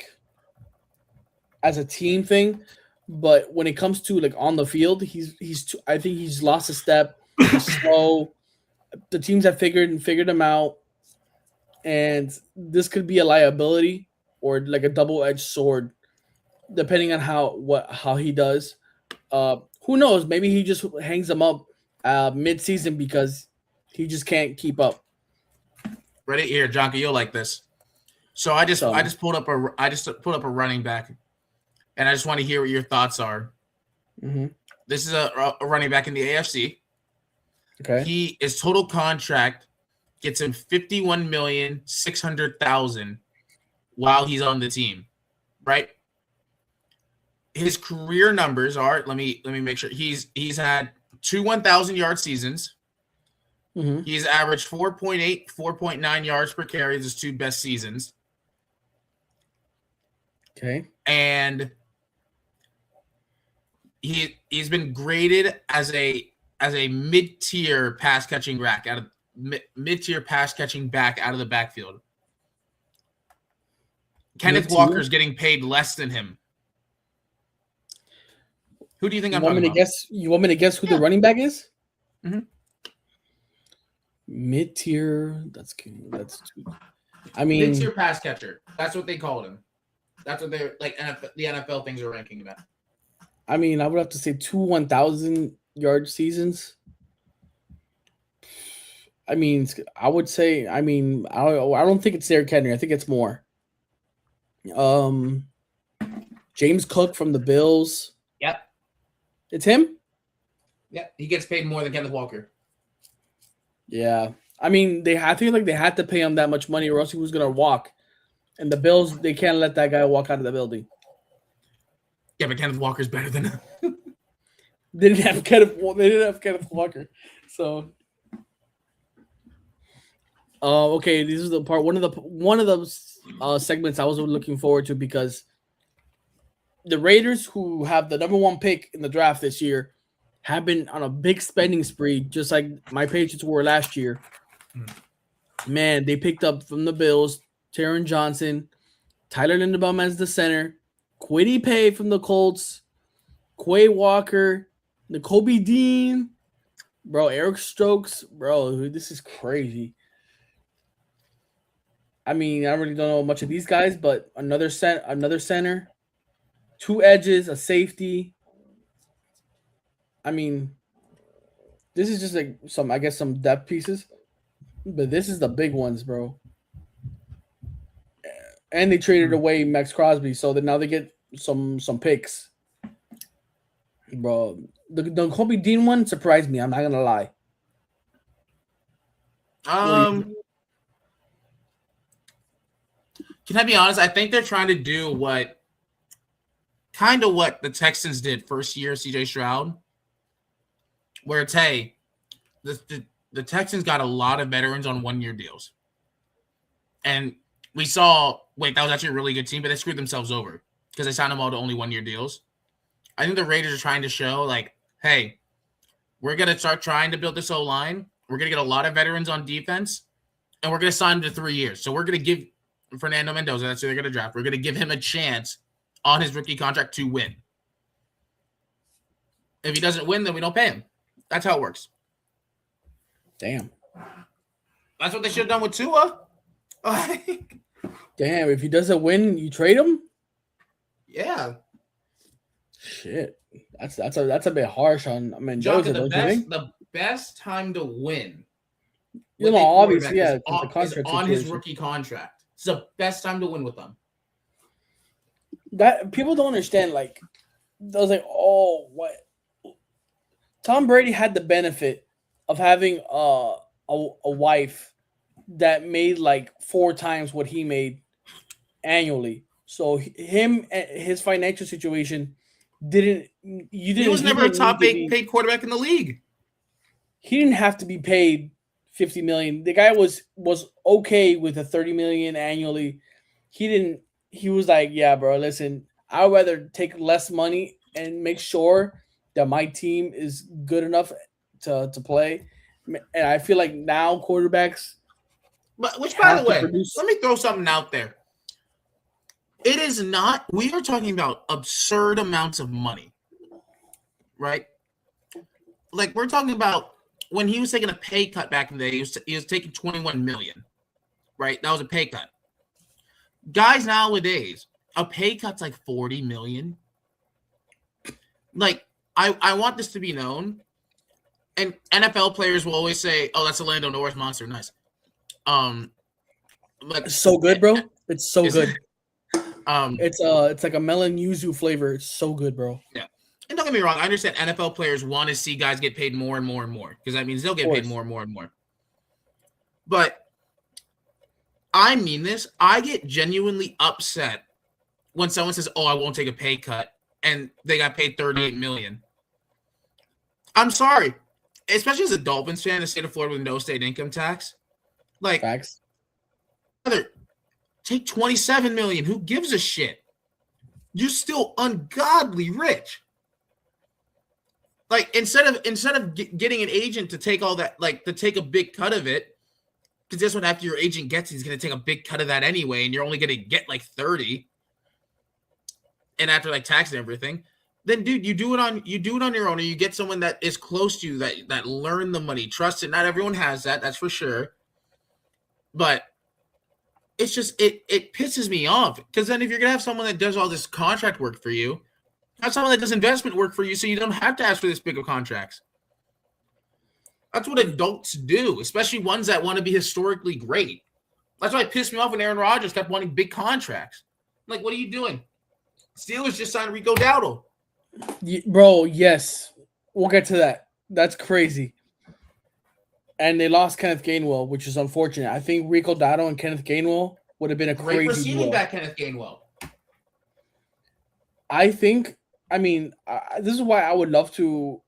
as a team thing, but when it comes to on the field, I think he's lost a step. He's slow. The teams have figured him out, and this could be a liability or a double-edged sword, depending on how he does. Who knows? Maybe he just hangs them up mid-season because he just can't keep up. Ready here, Jonka, you'll like this. So I just pulled up a running back, and I just want to hear what your thoughts are. Mm-hmm. This is a running back in the AFC. Okay. His total contract gets him $51,600,000 while he's on the team, right? His career numbers are, let me make sure. He's had 2 1,000-yard seasons. Mm-hmm. He's averaged 4.8, 4.9 yards per carry. His 2 best seasons. Okay. And he's been graded as a mid-tier pass catching back out of the backfield. Kenneth Walker's getting paid less than him. Who do you think I'm talking about? You want me to guess who the running back is? Mm-hmm. Mid-tier. That's I mean, mid-tier pass catcher. That's what they called him. That's what they're like. The NFL things are ranking him at. I mean, I would have to say 2 1,000-yard seasons. I mean, I would say. I mean, I don't think it's Derrick Henry. I think it's more. James Cook from the Bills. Yep. It's him? Yep. He gets paid more than Kenneth Walker. Yeah. I mean, they had to pay him that much money or else he was going to walk. And the Bills, they can't let that guy walk out of the building. Yeah, but Kenneth Walker's better than him. They didn't have Kenneth Walker. So okay, this is the part one of those segments I was looking forward to because the Raiders, who have the number 1 pick in the draft this year, have been on a big spending spree, just like my Patriots were last year. Man, they picked up from the Bills, Taron Johnson, Tyler Linderbaum as the center, Kwity Paye from the Colts, Quay Walker, Nakobe Dean, bro, Eric Stokes, bro, this is crazy. I mean, I really don't know much of these guys, but another center, 2 edges, a safety. I mean, this is just like some depth pieces, but this is the big ones, bro. And they traded away Max Crosby, so that now they get some picks, bro. The Kobe Dean one surprised me. I'm not gonna lie. Can I be honest? I think they're trying to do what the Texans did first year CJ Stroud, where it's, hey, the Texans got a lot of veterans on 1-year deals. And we saw, that was actually a really good team, but they screwed themselves over because they signed them all to only 1-year deals. I think the Raiders are trying to show, like, hey, we're going to start trying to build this O-line. We're going to get a lot of veterans on defense, and we're going to sign them to 3 years. So we're going to give Fernando Mendoza, that's who they're going to draft, we're going to give him a chance on his rookie contract to win. If he doesn't win, then we don't pay him. That's how it works. Damn. That's what they should have done with Tua. Damn, if he doesn't win, you trade him? Yeah. Shit. That's a bit harsh on Mendoza, don't you think? The best time to win. You know, obviously, yeah, is on his rookie contract. It's the best time to win with them. That people don't understand. Like, I was like, oh, what? Tom Brady had the benefit of having a wife that made like 4 times what he made annually. So his financial situation he was never a top 8 paid quarterback in the league. He didn't have to be paid $50 million. The guy was okay with a $30 million annually. He was like, yeah, bro, listen, I'd rather take less money and make sure that my team is good enough to play. And I feel like now quarterbacks. But which, by the way, let me throw something out there. It is not. We are talking about absurd amounts of money, right? Like, we're talking about when he was taking a pay cut back in the day. He was taking $21 million, right? That was a pay cut. Guys nowadays, a pay cut's like $40 million. Like, I want this to be known. And NFL players will always say, "Oh, that's a Lando Norris monster." Nice. But it's so good, bro. It's so good. It's like a melon yuzu flavor. It's so good, bro. Yeah. And don't get me wrong, I understand NFL players want to see guys get paid more and more and more because that means they'll get paid more and more and more. But I mean this. I get genuinely upset when someone says, "Oh, I won't take a pay cut," and they got paid $38 million. I'm sorry. Especially as a Dolphins fan in the state of Florida with no state income tax. Like, facts. Take $27 million. Who gives a shit? You're still ungodly rich. Like, instead of getting an agent to take all that, like, to take a big cut of it, Because guess what? After your agent gets it, he's going to take a big cut of that anyway, and you're only going to get like 30. And after like tax and everything, then dude, you do it on your own, or you get someone that is close to you that learn the money, trust it. Not everyone has that, that's for sure. But it's just it pisses me off, because then if you're gonna have someone that does all this contract work for you, have someone that does investment work for you, so you don't have to ask for this big of contracts. That's what adults do, especially ones that want to be historically great. That's why it pissed me off when Aaron Rodgers kept wanting big contracts. I'm like, what are you doing? Steelers just signed Rico Dowdle. Bro, yes. We'll get to that. That's crazy. And they lost Kenneth Gainwell, which is unfortunate. I think Rico Dowdle and Kenneth Gainwell would have been a Great crazy receiving duo. back, Kenneth Gainwell. This is why I would love to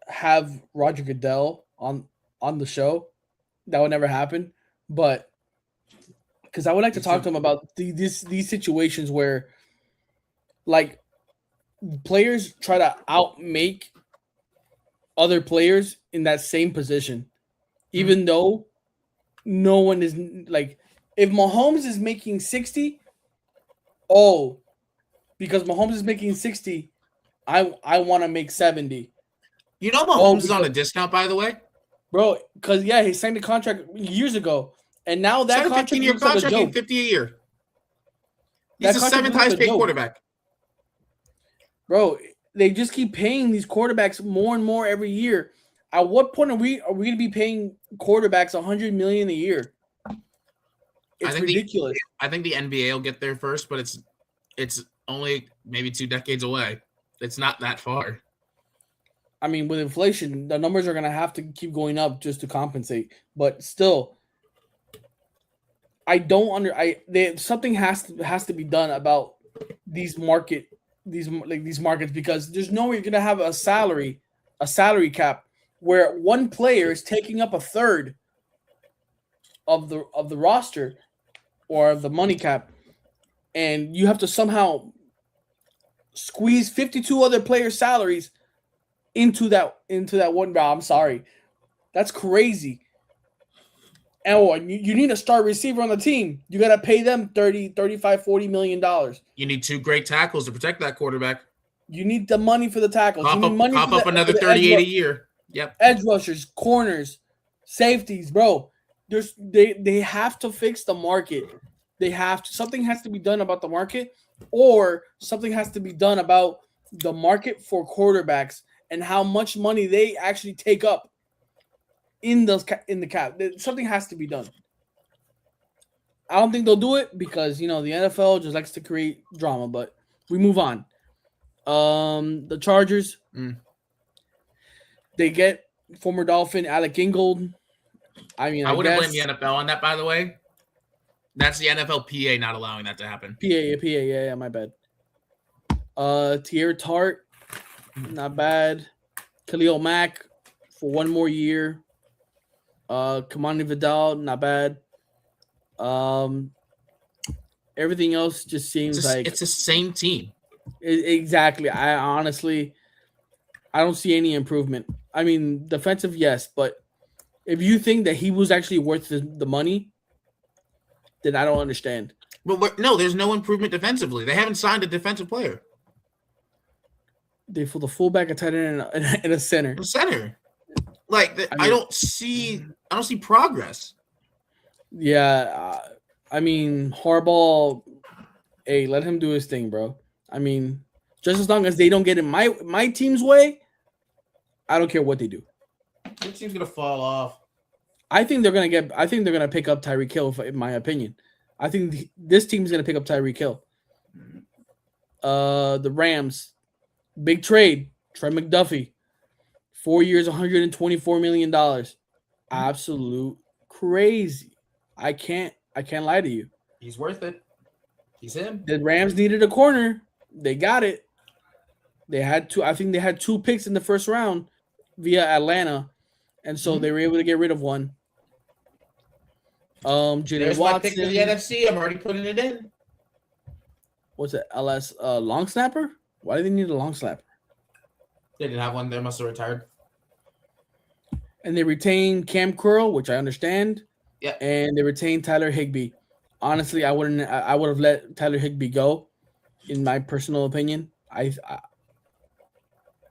have Roger Goodell on the show. That would never happen. But because I would like to talk to him about these situations where, like, players try to outmake other players in that same position, even though no one is, like, if Mahomes is making 60, because Mahomes is making 60, I want to make 70. You know Mahomes is on a discount, by the way? Bro, because, yeah, he signed a contract years ago, and now that contract 15-year contract, like $50 a year. He's the seventh highest paid quarterback. Bro, they just keep paying these quarterbacks more and more every year. At what point are we going to be paying quarterbacks $100 million a year? It's ridiculous. I think the NBA will get there first, but it's only maybe 2 decades away. It's not that far. I mean, with inflation, the numbers are going to have to keep going up just to compensate. But still, I don't something has to be done about these markets, because there's no way you're going to have a salary cap where one player is taking up a third of the roster or of the money cap, and you have to somehow squeeze 52 other players' salaries into that one. I'm sorry, that's crazy. And you need a star receiver on the team. You got to pay them $30, $35, $40 million. You need 2 great tackles to protect that quarterback. You need the money for the tackles. Pop up another 38 a year. Yep. Edge rushers, corners, safeties, bro. They have to fix the market. Something has to be done about the market, or something has to be done about the market for quarterbacks and how much money they actually take up in the cap. Something has to be done. I don't think they'll do it because, the NFL just likes to create drama, but we move on. The Chargers, they get former Dolphin Alec Ingold. I wouldn't blame the NFL on that, by the way. That's the NFLPA not allowing that to happen. PA, yeah, my bad. Tierra Tart, not bad. Khalil Mack for 1 more year. Kamani Vidal, not bad. Everything else just seems like it's the same team. Exactly. I honestly don't see any improvement. I mean, defensive, yes, but if you think that he was actually worth the money, then I don't understand. But no, there's no improvement defensively. They haven't signed a defensive player. They pulled a fullback, a tight end, and a center. A center. I don't see progress. Yeah, Harbaugh. Hey, let him do his thing, bro. I mean, just as long as they don't get in my team's way, I don't care what they do. Your team's gonna fall off. I think they're gonna pick up Tyreek Hill, in my opinion. I think this team's gonna pick up Tyreek Hill. The Rams, big trade, Trey McDuffie, 4 years, $124 million. Absolute crazy. I can't lie to you. He's worth it. He's him. The Rams needed a corner. They got it. They had two picks in the first round via Atlanta, and so they were able to get rid of one. There's my pick for the NFC. I'm already putting it in. What's it? LS long snapper? Why do they need a long snapper? They didn't have one. They must have retired. and they retain Cam Curl, which I understand, Yeah. and they retain Tyler Higbee. Honestly, I wouldn't. I would have let Tyler Higbee go, in my personal opinion.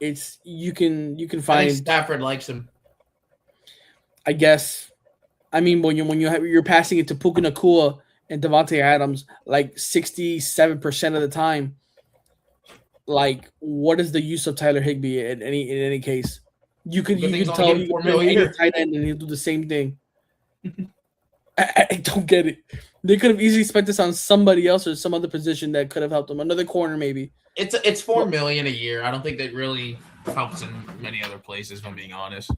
It's you can I think find. Stafford likes him. I guess. I mean, you're passing it to Puka Nakua and Devontae Adams like 67% of the time. Like, what is the use of Tyler Higbee in any case? You Good thing he's could only tell getting you $4 could put him million a any year. tight end and he'll do the same thing. I don't get it. They could have easily spent this on somebody else or some other position that could have helped them. Another corner, maybe. It's $4 million a year. I don't think that really helps in many other places, if I'm being honest.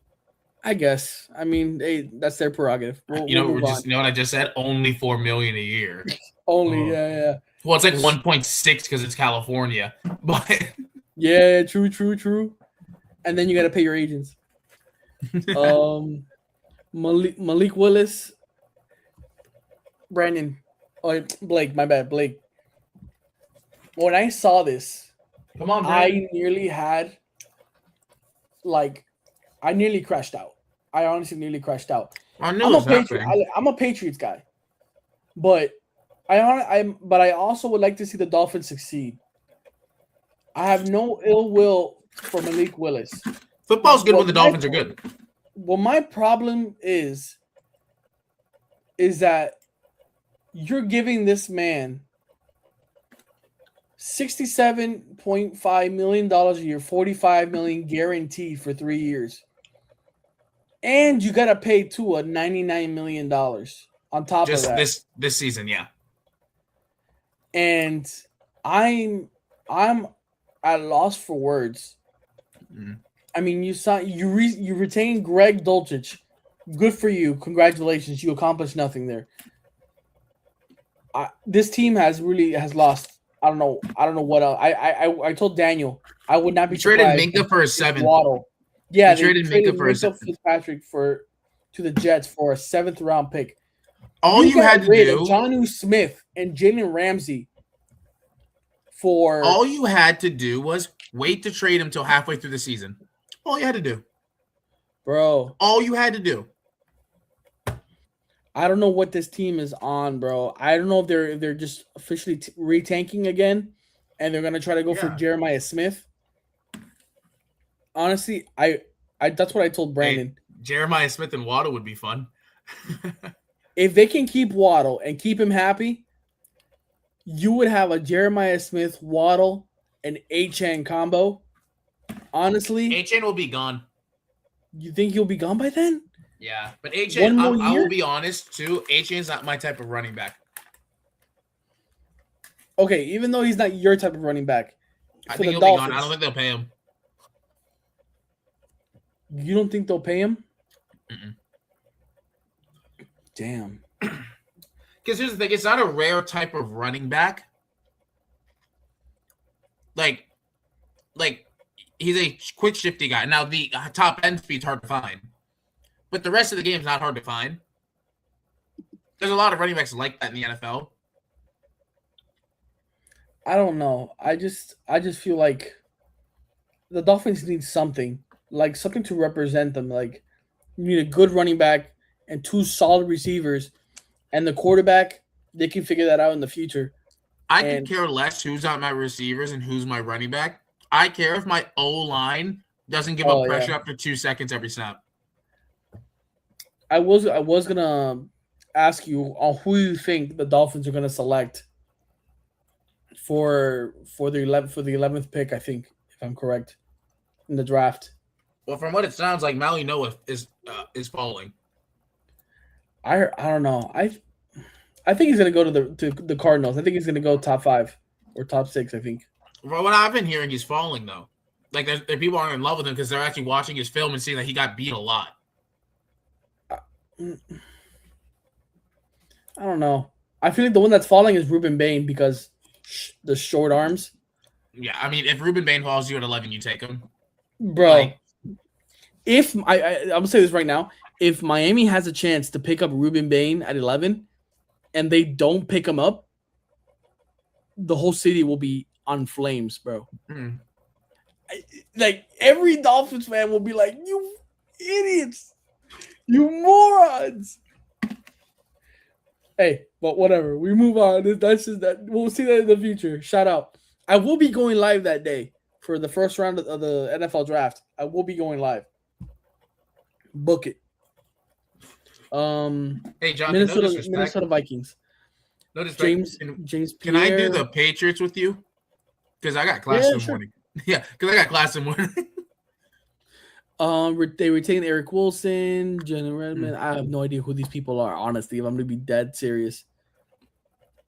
I guess. I mean, hey, that's their prerogative. We'll move on. You know what I just said? Only $4 million a year. Only, yeah. Well, it's like 1.6 because it's California, but yeah, true. And then you got to pay your agents. Malik Willis, Brandon, Blake. My bad, Blake. When I saw this, come on, Brandon. I nearly crashed out. I honestly nearly crashed out. I'm a Patriots guy, but I also would like to see the Dolphins succeed. I have no ill will for Malik Willis. Football's good when the Dolphins are good. Well, my problem is that you're giving this man $67.5 million a year, $45 million guaranteed for 3 years. And you got to pay Tua $99 million on top of that. Just this season, yeah. And I'm at a loss for words. Mm. I mean, you retain Greg Dulcich. Good for you. Congratulations. You accomplished nothing there. This team has lost. I don't know what else. I told Daniel I would not be traded Minka for a 7th. Waddle. Yeah, they traded Minka for a 7th. Fitzpatrick to the Jets for a 7th round pick. All you had to do, Jonnu Smith and Jalen Ramsey. All you had to do was wait to trade him till halfway through the season. All you had to do, bro. All you had to do. I don't know what this team is on, bro. I don't know if they're just officially retanking again, and they're gonna try to go for Jeremiah Smith. Honestly, I that's what I told Brandon. Hey, Jeremiah Smith and Waddle would be fun. If they can keep Waddle and keep him happy, you would have a Jeremiah Smith, Waddle, and Achane combo. Honestly, Achane will be gone. You think he'll be gone by then? Yeah, but Achane, I will be honest too. Achane's not my type of running back. Okay, even though he's not your type of running back, I think he'll be gone. I don't think they'll pay him. You don't think they'll pay him? Mm-mm. Damn. Because here's the thing: it's not a rare type of running back. Like he's a quick, shifty guy. Now the top end speed's hard to find, but the rest of the game is not hard to find. There's a lot of running backs like that in the NFL. I don't know. I just feel like the Dolphins need something to represent them. Like, you need a good running back and 2 solid receivers, and the quarterback, they can figure that out in the future. I could care less who's on my receivers and who's my running back. I care if my O-line doesn't give up pressure after 2 seconds every snap. I was gonna ask you on who you think the Dolphins are gonna select for the 11th pick. I think, if I'm correct, in the draft. Well, from what it sounds like, Mally Noah is falling. I don't know. I think he's gonna go to the Cardinals. I think he's gonna go top 5 or top 6. I think. Well, what I've been hearing, he's falling though. Like there people aren't in love with him because they're actually watching his film and seeing that he got beat a lot. I don't know. I feel like the one that's falling is Ruben Bain because the short arms. Yeah, I mean, if Ruben Bain falls you at 11, you take him, bro. If I'm gonna say this right now, if Miami has a chance to pick up Ruben Bain at 11, and they don't pick him up, the whole city will be on flames, bro. Like every Dolphins fan will be like, "You idiots! You morons. Hey, but whatever. We move on. That's just that. We'll see that in the future. Shout out. I will be going live that day for the first round of the NFL draft. I will be going live. Book it. Hey, John, no disrespect. Minnesota Vikings. No disrespect. James Pierre. Can I do the Patriots with you? Because I got class in the morning. Yeah, because I got class in the morning. They retained Eric Wilson, Jenna Redmond. I have no idea who these people are, honestly, if I'm going to be dead serious.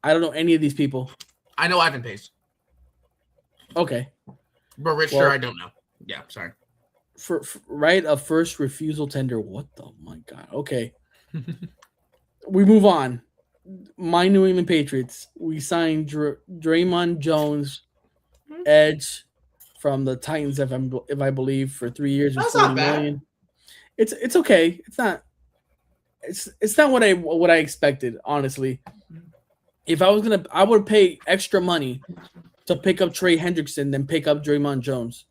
I don't know any of these people. I know Ivan Pace. Okay. But Rich, sure, I don't know. Yeah, sorry. For right, a first refusal tender. What the my God? Okay. We move on. My New England Patriots. We signed Draymond Jones, edge from the Titans, if I believe, for 3 years and $40 million. It's okay. It's not what I expected, honestly. If I was gonna, I would pay extra money to pick up Trey Hendrickson than pick up Draymond Jones.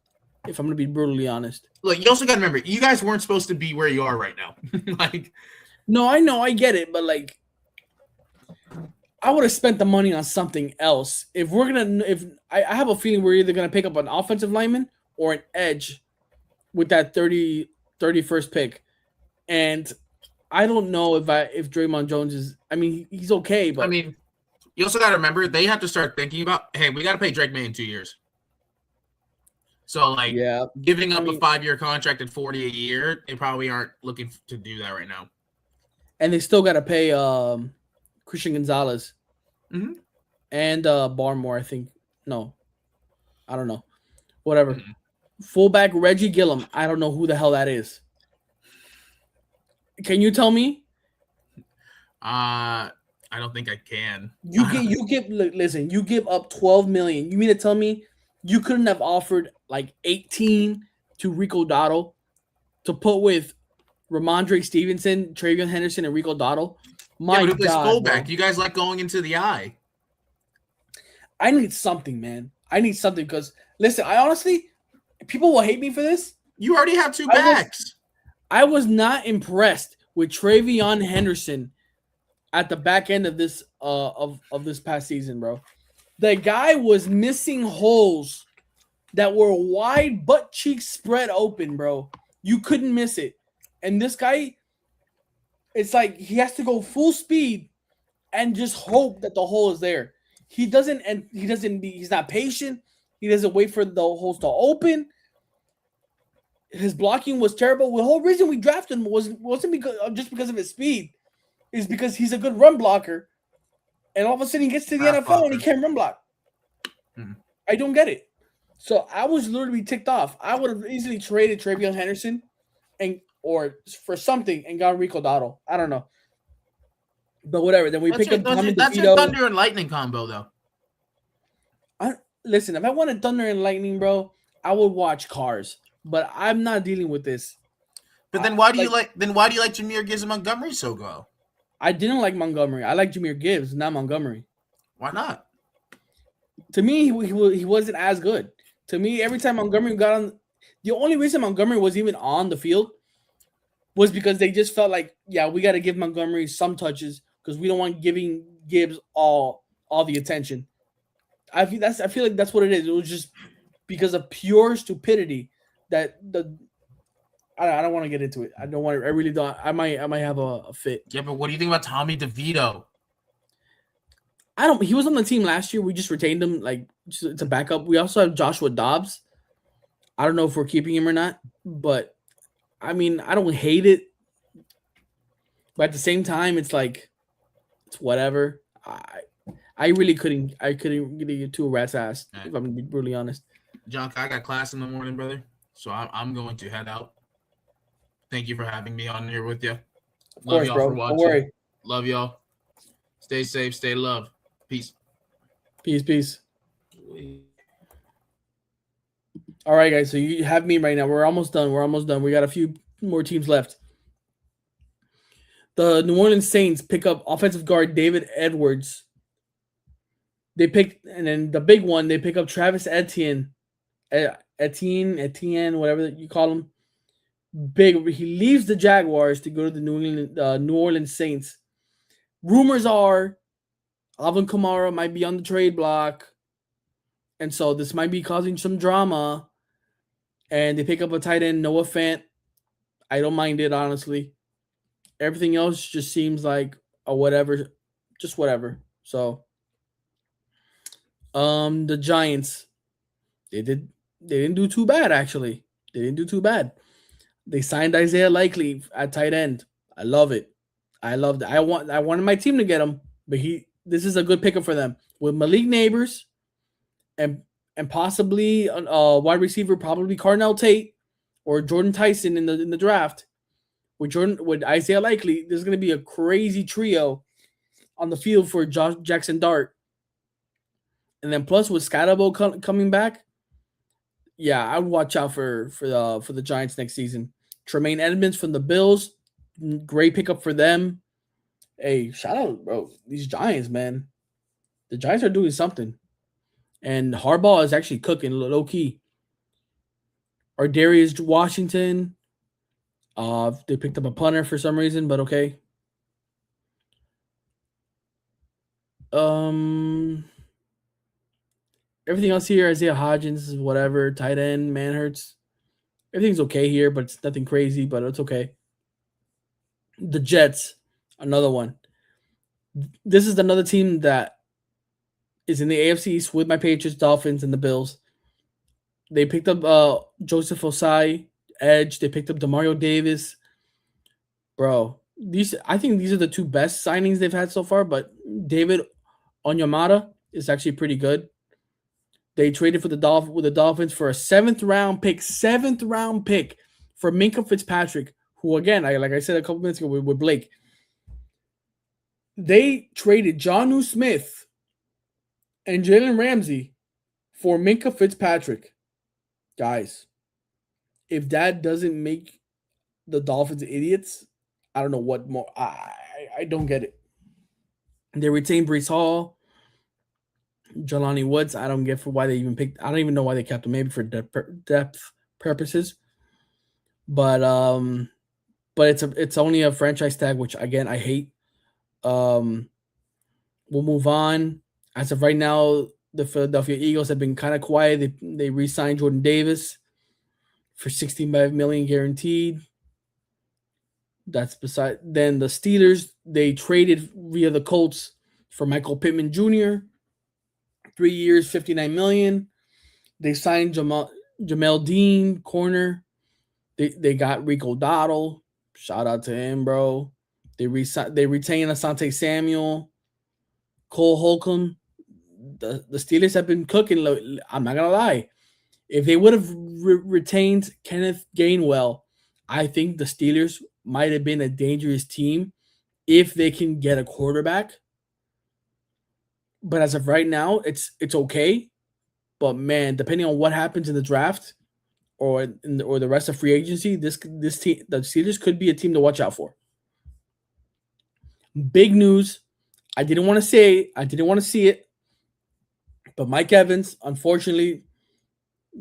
If I'm gonna be brutally honest. Look, you also got to remember, you guys weren't supposed to be where you are right now. No, I know, I get it, but like, I would have spent the money on something else. If I have a feeling we're either gonna pick up an offensive lineman or an edge with that 31st pick, and I don't know if Draymond Jones is. I mean, he's okay, but I mean, you also got to remember they have to start thinking about, hey, we got to pay Drake May in 2 years. So, like, giving up a 5-year contract at $40 a year, they probably aren't looking to do that right now. And they still got to pay Christian Gonzalez and Barmore, I think. No, I don't know. Whatever. Fullback Reggie Gillum. I don't know who the hell that is. Can you tell me? I don't think I can. You give up $12 million. You mean to tell me you couldn't have offered like 18 to Rico Dotto to put with Ramondre Stevenson, Travion Henderson, and Rico Dotto? My God, fullback. Bro. You guys like going into the eye. I need something, man. I need something because listen, I honestly, people will hate me for this. You already have two backs. I was not impressed with Travion Henderson at the back end of this of this past season, bro. The guy was missing holes that were wide, butt cheeks spread open, bro. You couldn't miss it. And this guy, it's like he has to go full speed and just hope that the hole is there. He's not patient. He doesn't wait for the holes to open. His blocking was terrible. The whole reason we drafted him wasn't because of his speed. It's because he's a good run blocker. And all of a sudden he gets to the NFL and he can't run block. I don't get it. So I was literally ticked off. I would have easily traded Travion Henderson or for something and got Rico Dotto. I don't know. But whatever. Then we pick up Tommy DeVito. That's your Thunder and Lightning combo, though. Listen, if I wanted Thunder and Lightning, bro, I would watch Cars. But I'm not dealing with this. But then why do you like Jahmyr Gibbs and Montgomery so well? I didn't like Montgomery. I like Jahmyr Gibbs, not Montgomery. Why not? To me, he wasn't as good. To me, every time Montgomery got on, the only reason Montgomery was even on the field was because they just felt like, yeah, we got to give Montgomery some touches because we don't want giving Gibbs all the attention. I feel like that's what it is. It was just because of pure stupidity that I don't want to get into it. I don't want to. I really don't. I might have a fit. Yeah, but what do you think about Tommy DeVito? He was on the team last year. We just retained him like to back up. We also have Joshua Dobbs. I don't know if we're keeping him or not, but I mean, I don't hate it. But at the same time, it's like it's whatever. I really couldn't get to a rat's ass, if I'm gonna be brutally honest. John, I got class in the morning, brother. So I'm going to head out. Thank you for having me on here with you. Love y'all for watching. Don't worry. Love y'all. Stay safe. Stay loved. Peace. Peace. All right, guys. So you have me right now. We're almost done. We got a few more teams left. The New Orleans Saints pick up offensive guard David Edwards. And then the big one, they pick up Travis Etienne, whatever you call him. Big. He leaves the Jaguars to go to the New Orleans Saints. Rumors are Alvin Kamara might be on the trade block, and so this might be causing some drama. And they pick up a tight end, Noah Fant. I don't mind it, honestly. Everything else just seems like a whatever, just whatever. So, the Giants, they didn't do too bad, actually. They didn't do too bad. They signed Isaiah Likely at tight end. I love it. I loved it. I wanted my team to get him, but this is a good pickup for them with Malik Neighbors and possibly wide receiver, probably Carnell Tate or Jordan Tyson in the draft. With Isaiah Likely, there's going to be a crazy trio on the field for Jackson Dart, and then plus with Scotabo coming back, yeah, I would watch out for the Giants next season. Tremaine Edmonds from the Bills, great pickup for them. Hey, shout out, bro. These Giants, man. The Giants are doing something. And Harbaugh is actually cooking low key. Darius Washington. They picked up a punter for some reason, but okay. Everything else here, Isaiah Hodgins, whatever, tight end, Manhurts. Everything's okay here, but it's nothing crazy, but it's okay. The Jets, another one. This is another team that is in the AFC East with my Patriots, Dolphins, and the Bills. They picked up Joseph Osai, edge. They picked up Demario Davis. Bro, I think these are the two best signings they've had so far, but David Onyemata is actually pretty good. They traded with the Dolphins for a seventh round pick for Minkah Fitzpatrick, who again, like I said a couple minutes ago with Blake. They traded Jonnu Smith and Jalen Ramsey for Minkah Fitzpatrick. Guys, if that doesn't make the Dolphins idiots, I don't know what more. I don't get it. They retained Breece Hall, Jelani Woods. I don't get for why they even picked. I don't even know why they kept him. Maybe for depth purposes. But it's only a franchise tag, which again I hate. We'll move on. As of right now, the Philadelphia Eagles have been kind of quiet. They re-signed Jordan Davis for $65 million guaranteed. That's beside. Then the Steelers, they traded via the Colts for Michael Pittman Jr. 3 years, $59 million. They signed Jamel Dean, corner. They got Rico Dottle. Shout out to him, bro. They retained Asante Samuel, Cole Holcomb. The Steelers have been cooking. I'm not gonna lie. If they would have retained Kenneth Gainwell, I think the Steelers might have been a dangerous team if they can get a quarterback. But as of right now, it's okay. But man, depending on what happens in the draft or the rest of free agency, this team, the Steelers, could be a team to watch out for. Big news. I didn't want to say I didn't want to see it, but Mike Evans, unfortunately,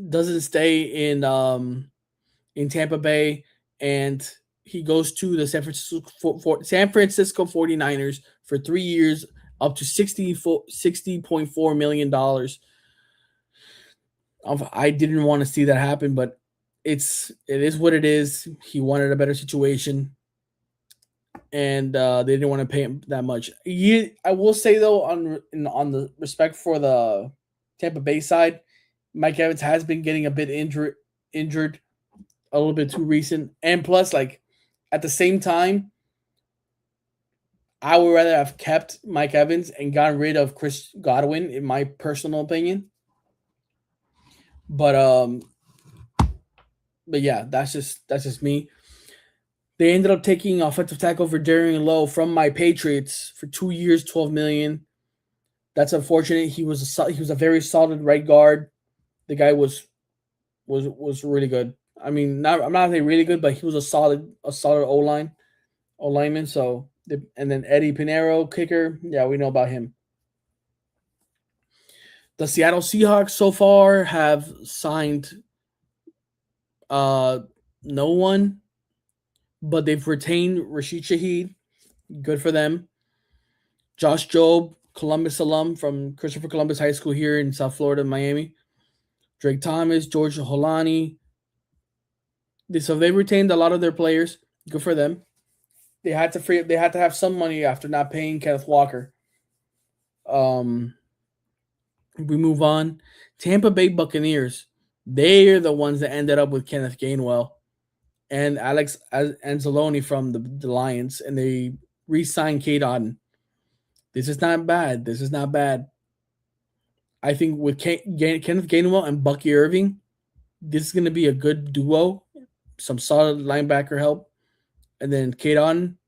doesn't stay in Tampa Bay, and he goes to the San Francisco 49ers for 3 years, up to $60.4 million. I didn't want to see that happen, but it is what it is. He wanted a better situation, and they didn't want to pay him that much. I will say though, on the respect for the Tampa Bay side, Mike Evans has been getting a bit injured a little bit too recent, and plus, like at the same time, I would rather have kept Mike Evans and gotten rid of Chris Godwin, in my personal opinion. But yeah, that's just me. They ended up taking offensive tackle for Darian Lowe from my Patriots for 2 years, $12 million. That's unfortunate. He was a very solid right guard. The guy was really good. I mean, I'm not saying really good, but he was a solid O-lineman. So, and then Eddie Pinheiro, kicker. Yeah, we know about him. The Seattle Seahawks so far have signed no one. but they've retained Rashid Shaheed. Good for them. Josh Jobe, Columbus alum from Christopher Columbus High School here in South Florida, Miami. Drake Thomas, George Holani. So they retained a lot of their players. Good for them. They had to free. They had to have some money after not paying Kenneth Walker. We move on. Tampa Bay Buccaneers. They are the ones that ended up with Kenneth Gainwell and Alex Anzalone from the Lions, and they re-signed Kate Otten. This is not bad. This is not bad. I think with Kenneth Gainwell and Bucky Irving, this is going to be a good duo. Some solid linebacker help, and then Kate Otten.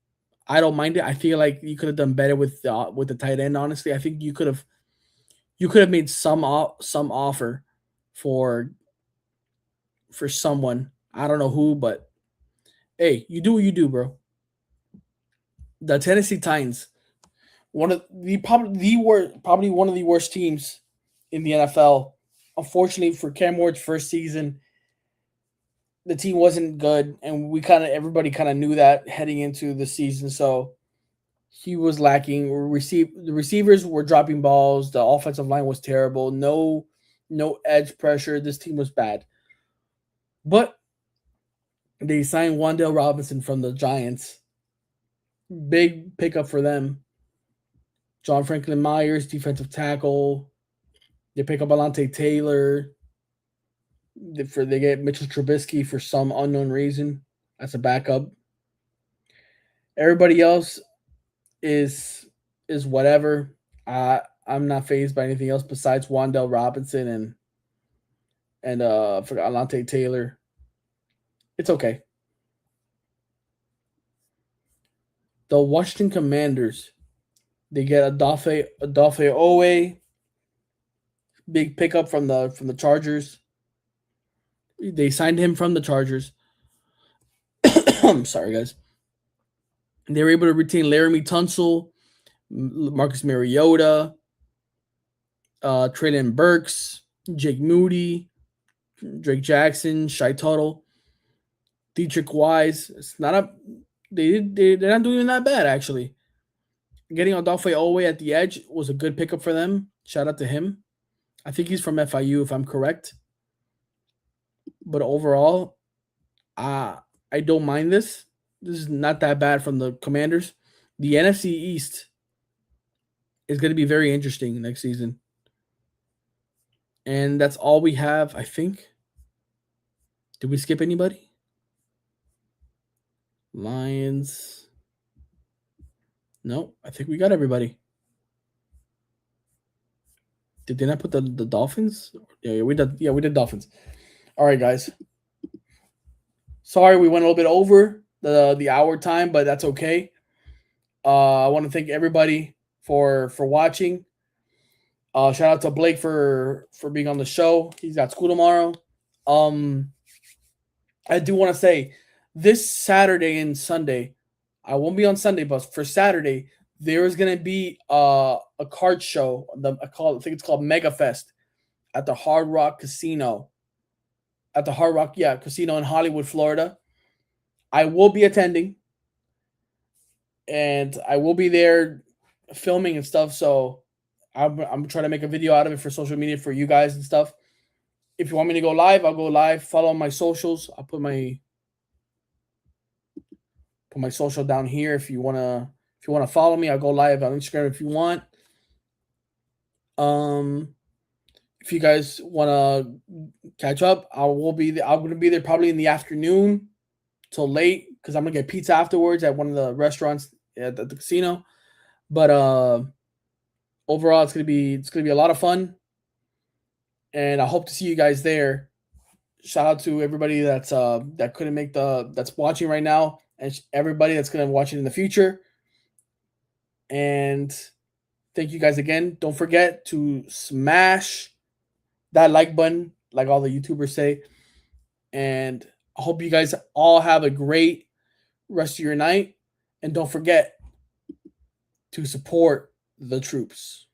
I don't mind it. I feel like you could have done better with the tight end. Honestly, I think you could have made some offer for someone. I don't know who, but hey, you do what you do, bro. The Tennessee Titans, probably one of the worst teams in the NFL. Unfortunately for Cam Ward's first season, the team wasn't good, and everybody kind of knew that heading into the season. So he was lacking. The receivers were dropping balls. The offensive line was terrible. No edge pressure. This team was bad. But they signed Wan'Dale Robinson from the Giants. Big pickup for them. John Franklin Myers, defensive tackle. They pick up Alante Taylor. They get Mitchell Trubisky for some unknown reason. That's a backup. Everybody else is whatever. I'm not fazed by anything else besides Wan'Dale Robinson and for Alante Taylor. It's okay. The Washington Commanders, they get Odafe Owe, big pickup from the Chargers. They signed him from the Chargers. I'm sorry, guys. They were able to retain Laramie Tunsil, Marcus Mariota, Traylon Burks, Jake Moody, Drake Jackson, Shai Tuttle, Dietrich Wise. It's not they're not doing that bad, actually. Getting Odafe Owe at the edge was a good pickup for them. Shout out to him. I think he's from FIU, if I'm correct. But overall, I don't mind this. This is not that bad from the Commanders. The NFC East is going to be very interesting next season. And that's all we have, I think. Did we skip anybody? Lions. No, I think we got everybody. Did they not put the Dolphins? Yeah, we did Dolphins. All right, guys. Sorry, we went a little bit over the hour time, but that's okay. I want to thank everybody for watching. Shout out to Blake for being on the show. He's got school tomorrow. I do want to say this Saturday and Sunday, I won't be on Sunday, but for Saturday, there is going to be a card show. I think it's called Mega Fest at the Hard Rock Casino. At the Hard Rock, Casino in Hollywood, Florida. I will be attending, and I will be there filming and stuff. So I'm trying to make a video out of it for social media for you guys and stuff. If you want me to go live, I'll go live. Follow my socials. I'll put my social down here. If you wanna follow me, I'll go live on Instagram if you want. If you guys wanna catch up, I'm gonna be there probably in the afternoon till late because I'm gonna get pizza afterwards at one of the restaurants at the casino. But overall, it's gonna be a lot of fun, and I hope to see you guys there. Shout out to everybody that's that couldn't make that's watching right now, and everybody that's gonna watch it in the future. And thank you guys again. Don't forget to smash that like button, like all the YouTubers say. And I hope you guys all have a great rest of your night. And don't forget to support the troops.